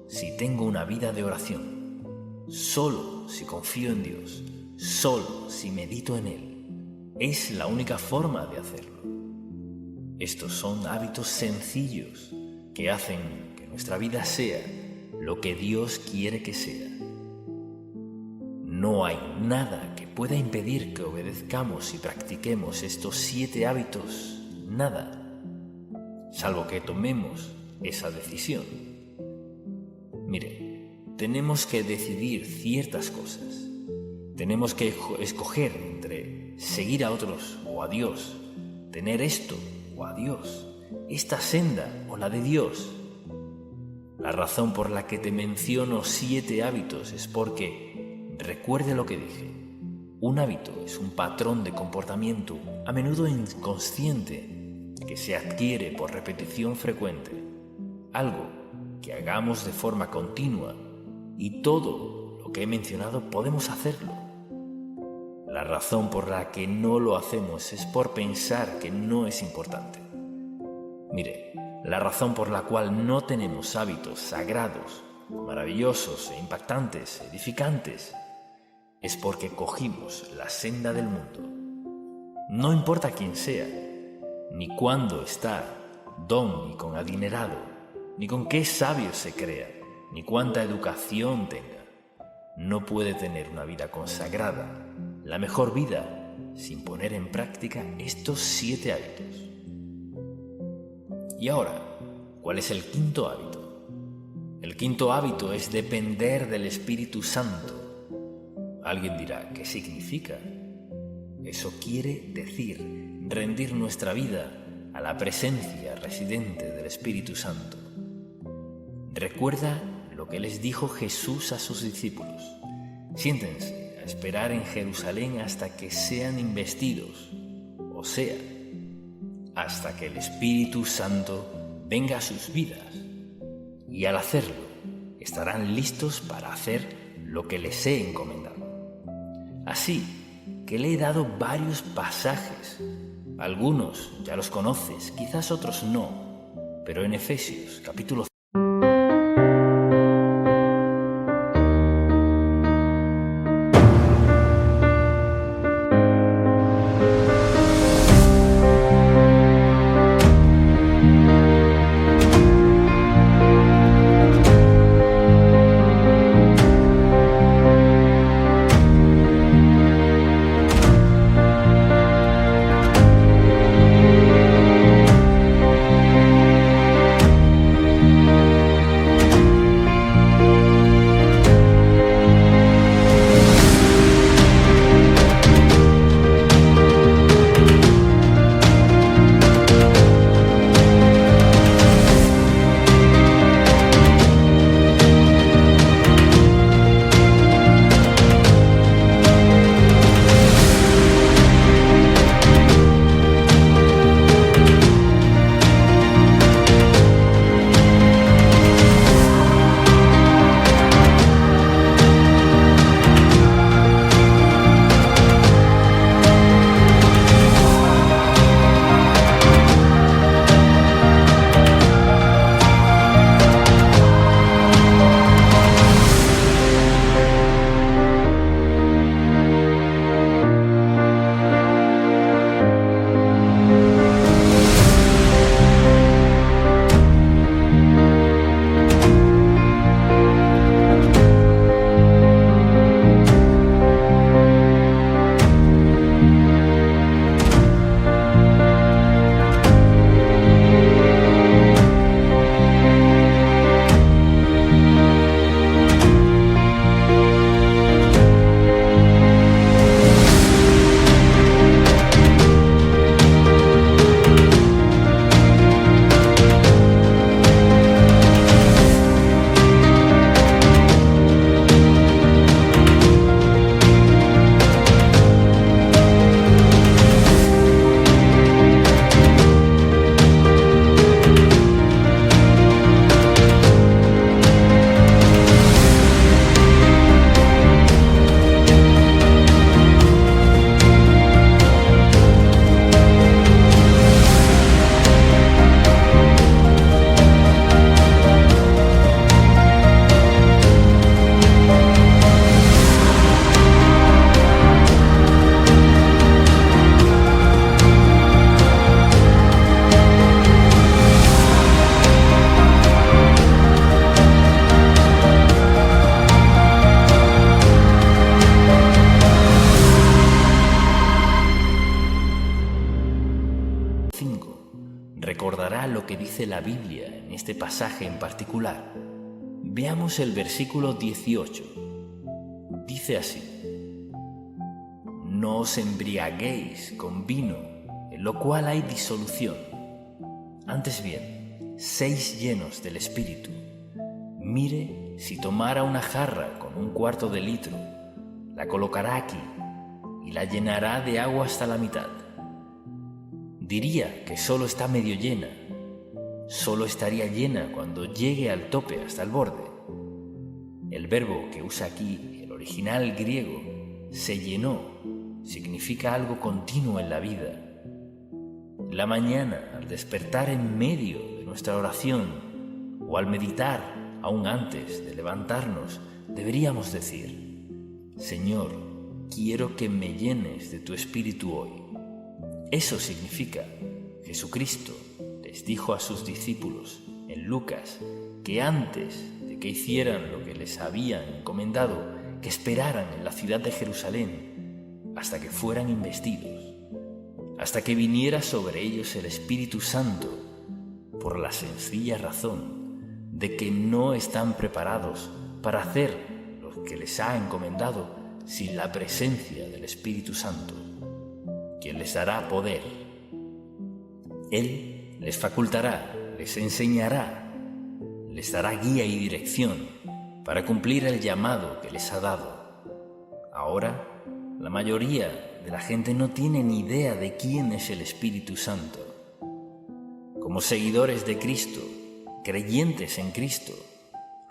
si tengo una vida de oración, solo si confío en Dios, solo si medito en Él. Es la única forma de hacerlo. Estos son hábitos sencillos que hacen que nuestra vida sea lo que Dios quiere que sea. No hay nada que pueda impedir que obedezcamos y practiquemos estos 7 hábitos, nada, salvo que tomemos esa decisión. Mire, tenemos que decidir ciertas cosas. Tenemos que escoger entre seguir a otros o a Dios, tener esto o a Dios, esta senda o la de Dios. La razón por la que te menciono 7 hábitos es porque, recuerde lo que dije, un hábito es un patrón de comportamiento a menudo inconsciente que se adquiere por repetición frecuente, algo que hagamos de forma continua, y todo lo que he mencionado podemos hacerlo. La razón por la que no lo hacemos es por pensar que no es importante. Mire, la razón por la cual no tenemos hábitos sagrados, maravillosos e impactantes, edificantes, es porque cogimos la senda del mundo. No importa quién sea, ni cuándo está, don ni con adinerado, ni con qué sabio se crea, ni cuánta educación tenga. No puede tener una vida consagrada, la mejor vida, sin poner en práctica estos 7 hábitos. Y ahora, ¿cuál es el 5.º hábito? El 5.º hábito es depender del Espíritu Santo. Alguien dirá, ¿qué significa? Eso quiere decir rendir nuestra vida a la presencia residente del Espíritu Santo. Recuerda lo que les dijo Jesús a sus discípulos. Siéntense a esperar en Jerusalén hasta que sean investidos, o sea, hasta que el Espíritu Santo venga a sus vidas. Y al hacerlo, estarán listos para hacer lo que les he encomendado. Así que le he dado varios pasajes. Algunos ya los conoces, quizás otros no, pero en Efesios capítulo lo que dice la Biblia en este pasaje en particular, veamos el versículo 18. Dice así: no os embriaguéis con vino, en lo cual hay disolución. Antes bien, séis llenos del Espíritu. Mire, si tomara una jarra con 1/4 de litro, la colocará aquí y la llenará de agua hasta la mitad. Diría que solo está medio llena. Solo estaría llena cuando llegue al tope hasta el borde. El verbo que usa aquí, el original griego, se llenó, significa algo continuo en la vida. La mañana, al despertar en medio de nuestra oración o al meditar aún antes de levantarnos, deberíamos decir: Señor, quiero que me llenes de tu Espíritu hoy. Eso significa: Jesucristo les dijo a sus discípulos en Lucas que antes de que hicieran lo que les habían encomendado, que esperaran en la ciudad de Jerusalén hasta que fueran investidos, hasta que viniera sobre ellos el Espíritu Santo, por la sencilla razón de que no están preparados para hacer lo que les ha encomendado sin la presencia del Espíritu Santo, quien les dará poder. Él les facultará, les enseñará, les dará guía y dirección para cumplir el llamado que les ha dado. Ahora, la mayoría de la gente no tiene ni idea de quién es el Espíritu Santo. Como seguidores de Cristo, creyentes en Cristo,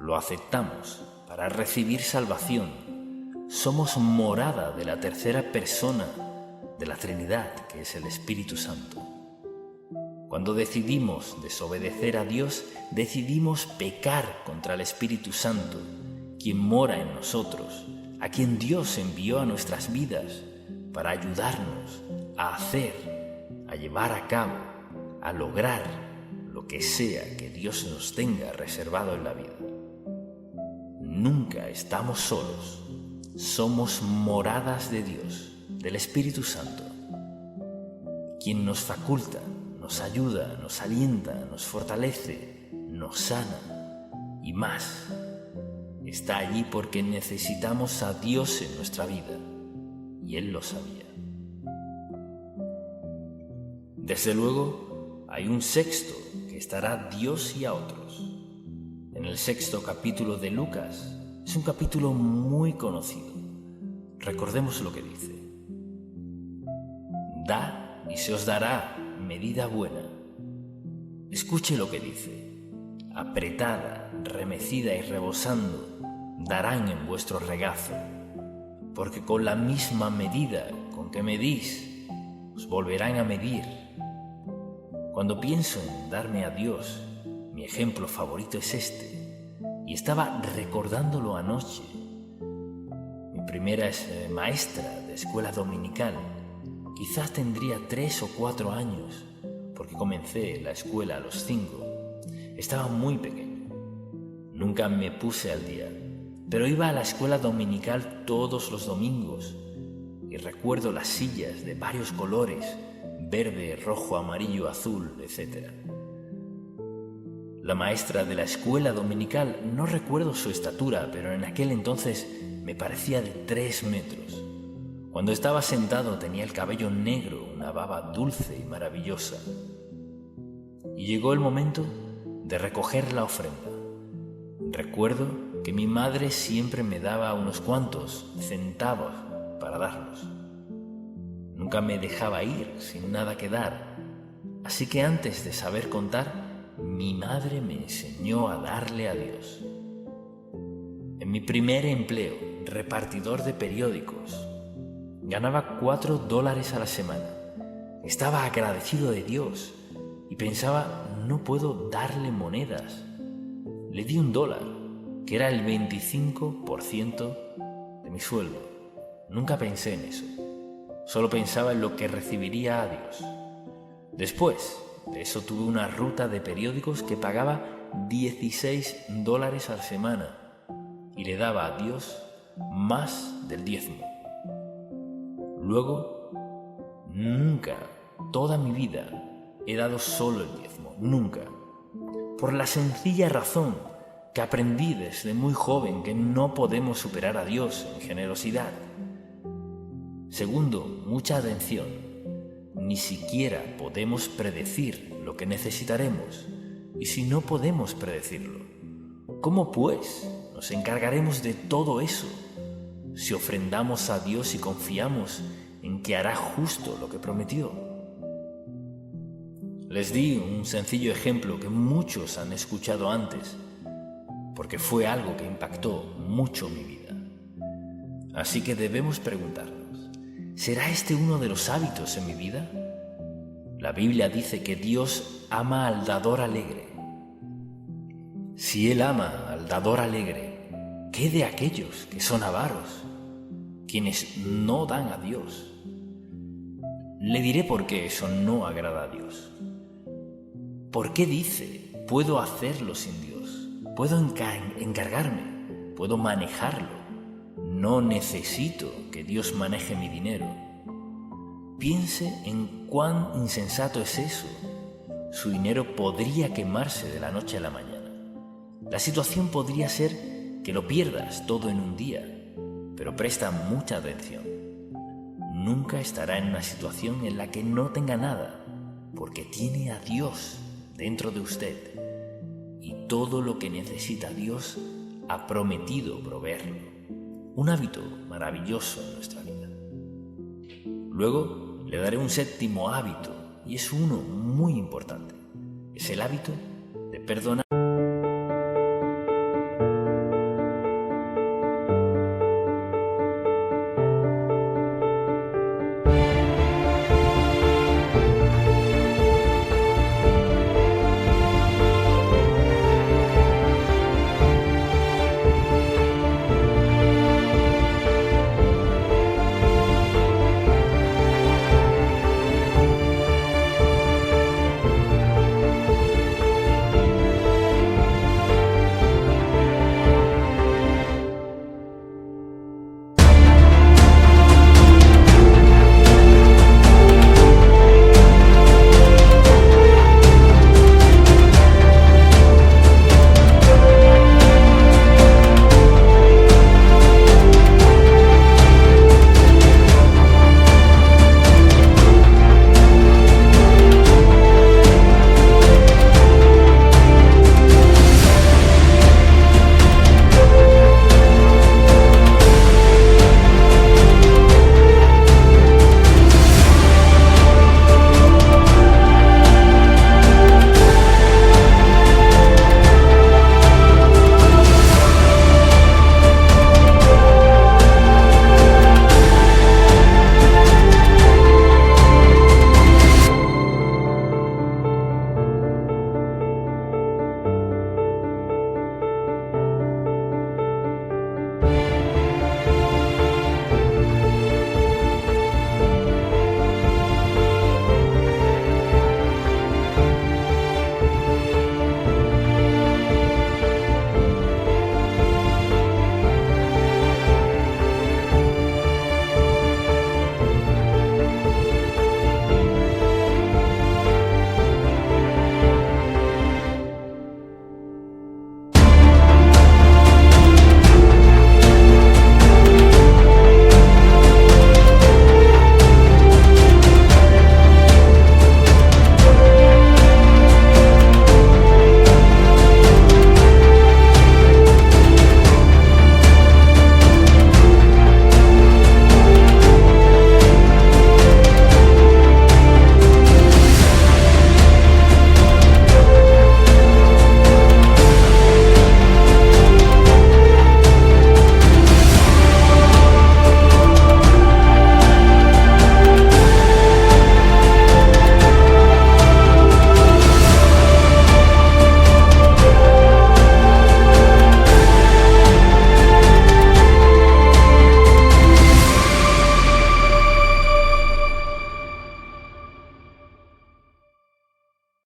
lo aceptamos para recibir salvación. Somos morada de la tercera persona de la Trinidad, que es el Espíritu Santo. Cuando decidimos desobedecer a Dios, decidimos pecar contra el Espíritu Santo, quien mora en nosotros, a quien Dios envió a nuestras vidas para ayudarnos a hacer, a llevar a cabo, a lograr lo que sea que Dios nos tenga reservado en la vida. Nunca estamos solos, somos moradas de Dios, del Espíritu Santo, quien nos faculta, nos ayuda, nos alienta, nos fortalece, nos sana y más. Está allí porque necesitamos a Dios en nuestra vida, y Él lo sabía. Desde luego, hay un sexto que estará Dios y a otros. En el 6º capítulo de Lucas, es un capítulo muy conocido. Recordemos lo que dice: da y se os dará medida buena. Escuche lo que dice: apretada, remecida y rebosando, darán en vuestro regazo, porque con la misma medida con que medís, os volverán a medir. Cuando pienso en darme a Dios, mi ejemplo favorito es este, y estaba recordándolo anoche. Mi primera es maestra de escuela dominical. Quizás tendría 3 o 4 años, porque comencé la escuela a los 5. Estaba muy pequeño. Nunca me puse al día, pero iba a la escuela dominical todos los domingos y recuerdo las sillas de varios colores: verde, rojo, amarillo, azul, etc. La maestra de la escuela dominical, no recuerdo su estatura, pero en aquel entonces me parecía de 3 metros. Cuando estaba sentado tenía el cabello negro, una baba dulce y maravillosa. Y llegó el momento de recoger la ofrenda. Recuerdo que mi madre siempre me daba unos cuantos centavos para darlos. Nunca me dejaba ir sin nada que dar, así que antes de saber contar, mi madre me enseñó a darle a Dios. En mi primer empleo, repartidor de periódicos, ganaba $4 a la semana. Estaba agradecido de Dios y pensaba: no puedo darle monedas. Le di $1, que era el 25% de mi sueldo. Nunca pensé en eso. Solo pensaba en lo que recibiría a Dios. Después de eso tuve una ruta de periódicos que pagaba $16 a la semana y le daba a Dios más del diezmo. Luego, nunca, toda mi vida, he dado solo el diezmo. nunca. Por la sencilla razón que aprendí desde muy joven que no podemos superar a Dios en generosidad. Segundo, mucha atención. Ni siquiera podemos predecir lo que necesitaremos. Y si no podemos predecirlo, ¿cómo pues nos encargaremos de todo eso si ofrendamos a Dios y confiamos en que hará justo lo que prometió? Les di un sencillo ejemplo que muchos han escuchado antes, porque fue algo que impactó mucho mi vida. Así que debemos preguntarnos, ¿será este uno de los hábitos en mi vida? La Biblia dice que Dios ama al dador alegre. Si Él ama al dador alegre, ¿qué de aquellos que son avaros, quienes no dan a Dios? Le diré por qué eso no agrada a Dios. ¿Por qué dice, puedo hacerlo sin Dios? Puedo encargarme, puedo manejarlo. No necesito que Dios maneje mi dinero. Piense en cuán insensato es eso. Su dinero podría quemarse de la noche a la mañana. La situación podría ser que lo pierdas todo en un día, pero presta mucha atención. Nunca estará en una situación en la que no tenga nada, porque tiene a Dios dentro de usted y todo lo que necesita Dios ha prometido proveerlo. Un hábito maravilloso en nuestra vida. Luego le daré un séptimo hábito y es uno muy importante. Es el hábito de perdonar.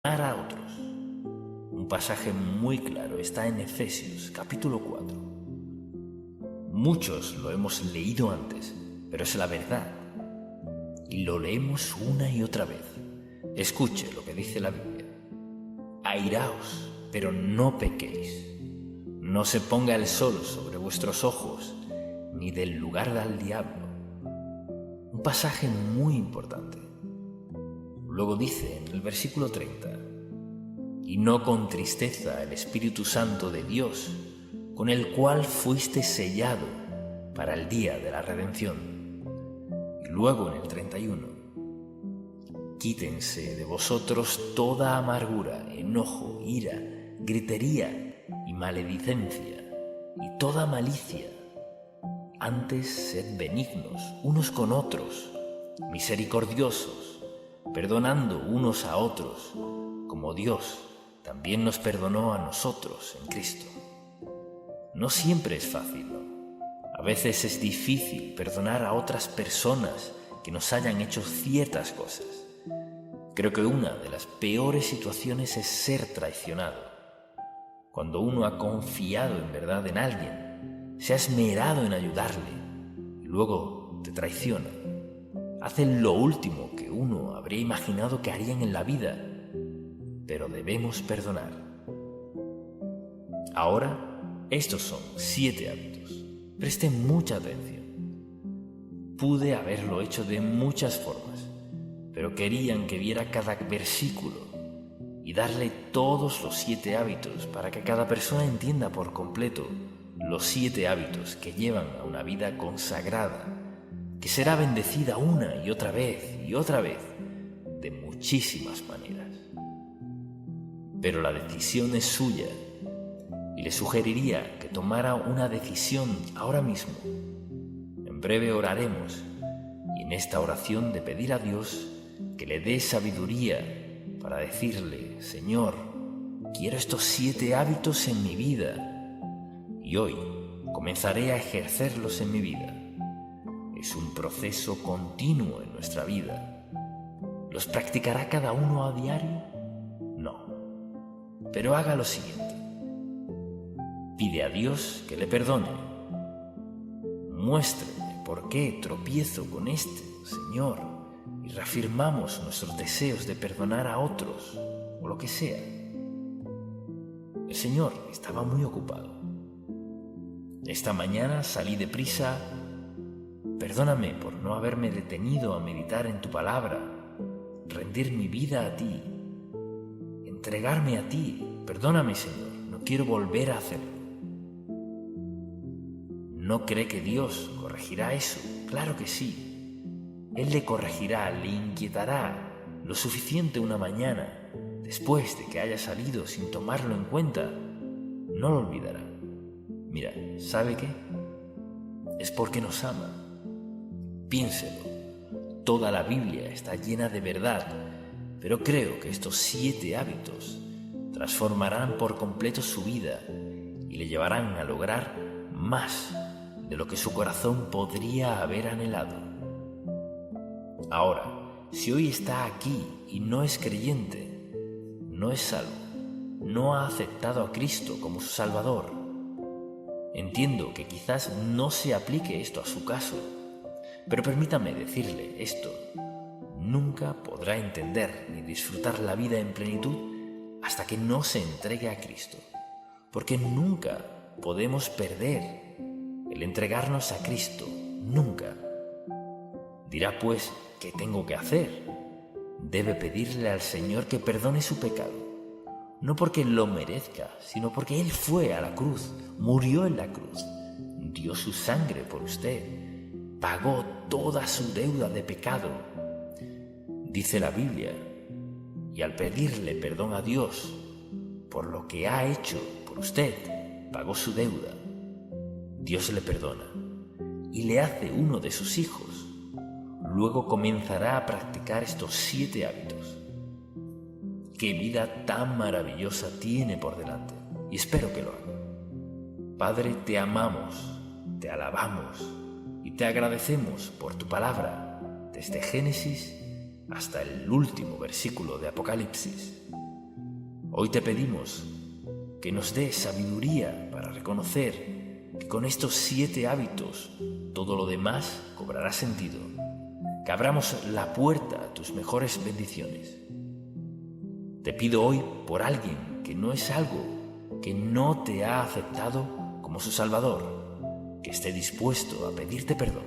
A otros. Un pasaje muy claro está en Efesios capítulo 4. Muchos lo hemos leído antes, pero es la verdad. Y lo leemos una y otra vez. Escuche lo que dice la Biblia. airaos, pero no pequéis. No se ponga el sol sobre vuestros ojos, ni del lugar al diablo. Un pasaje muy importante. Luego dice en el versículo 30, y no con tristeza el Espíritu Santo de Dios, con el cual fuiste sellado para el día de la redención. Y luego en el 31, quítense de vosotros toda amargura, enojo, ira, gritería y maledicencia, y toda malicia. Antes sed benignos unos con otros, misericordiosos, perdonando unos a otros, como Dios también nos perdonó a nosotros en Cristo. No siempre es fácil, ¿no? A veces es difícil perdonar a otras personas que nos hayan hecho ciertas cosas. Creo que una de las peores situaciones es ser traicionado. Cuando uno ha confiado en verdad en alguien, se ha esmerado en ayudarle y luego te traiciona. Hacen lo último que uno habría imaginado que harían en la vida, pero debemos perdonar. Ahora, estos son 7 hábitos. Presten mucha atención. Pude haberlo hecho de muchas formas, pero querían que viera cada versículo y darle todos los 7 hábitos para que cada persona entienda por completo los 7 hábitos que llevan a una vida consagrada, que será bendecida una y otra vez, de muchísimas maneras. Pero la decisión es suya y le sugeriría que tomara una decisión ahora mismo. En breve oraremos y en esta oración de pedir a Dios que le dé sabiduría para decirle: Señor, quiero estos 7 hábitos en mi vida y hoy comenzaré a ejercerlos en mi vida. Es un proceso continuo en nuestra vida. ¿Los practicará cada uno a diario? No. Pero haga lo siguiente. Pide a Dios que le perdone. Muéstrame por qué tropiezo con este, Señor, y reafirmamos nuestros deseos de perdonar a otros, o lo que sea. El Señor estaba muy ocupado. Esta mañana salí deprisa. Perdóname por no haberme detenido a meditar en tu palabra, rendir mi vida a ti, entregarme a ti. Perdóname, Señor, no quiero volver a hacerlo. ¿No cree que Dios corregirá eso? Claro que sí. Él le corregirá, le inquietará lo suficiente una mañana, después de que haya salido sin tomarlo en cuenta. No lo olvidará. Mira, ¿sabe qué? Es porque nos ama. Piénselo. Toda la Biblia está llena de verdad, pero creo que estos 7 hábitos transformarán por completo su vida y le llevarán a lograr más de lo que su corazón podría haber anhelado. Ahora, si hoy está aquí y no es creyente, no es salvo, no ha aceptado a Cristo como su Salvador, entiendo que quizás no se aplique esto a su caso, pero permítame decirle esto: nunca podrá entender ni disfrutar la vida en plenitud hasta que no se entregue a Cristo, porque nunca podemos perder el entregarnos a Cristo, nunca. Dirá pues, ¿qué tengo que hacer? Debe pedirle al Señor que perdone su pecado, no porque lo merezca, sino porque Él fue a la cruz, murió en la cruz, dio su sangre por usted, pagó toda su deuda de pecado. Dice la Biblia, y al pedirle perdón a Dios por lo que ha hecho por usted, pagó su deuda. Dios le perdona y le hace uno de sus hijos. Luego comenzará a practicar estos 7 hábitos. ¡Qué vida tan maravillosa tiene por delante! Y espero que lo haga. Padre, te amamos, te alabamos y te agradecemos por tu palabra, desde Génesis hasta el último versículo de Apocalipsis. Hoy te pedimos que nos des sabiduría para reconocer que con estos 7 hábitos todo lo demás cobrará sentido, que abramos la puerta a tus mejores bendiciones. Te pido hoy por alguien que no es salvo, que no te ha aceptado como su Salvador, que esté dispuesto a pedirte perdón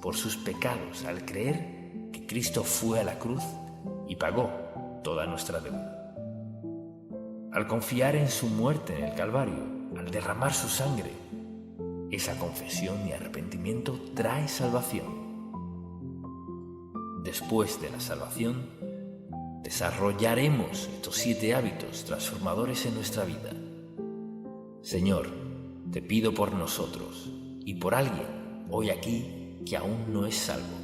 por sus pecados al creer que Cristo fue a la cruz y pagó toda nuestra deuda. Al confiar en su muerte en el Calvario, al derramar su sangre, esa confesión y arrepentimiento trae salvación. Después de la salvación, desarrollaremos estos 7 hábitos transformadores en nuestra vida. Señor, te pido por nosotros y por alguien hoy aquí que aún no es salvo,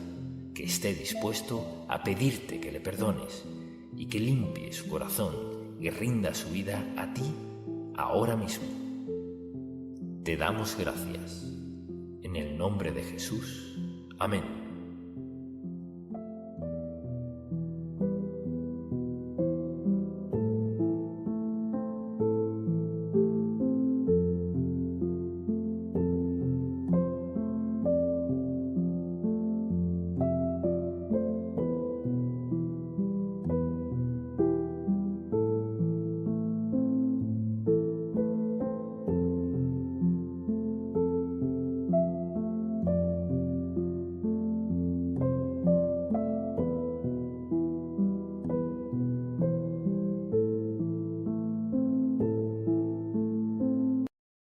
que esté dispuesto a pedirte que le perdones y que limpie su corazón y rinda su vida a ti ahora mismo. Te damos gracias. En el nombre de Jesús. Amén.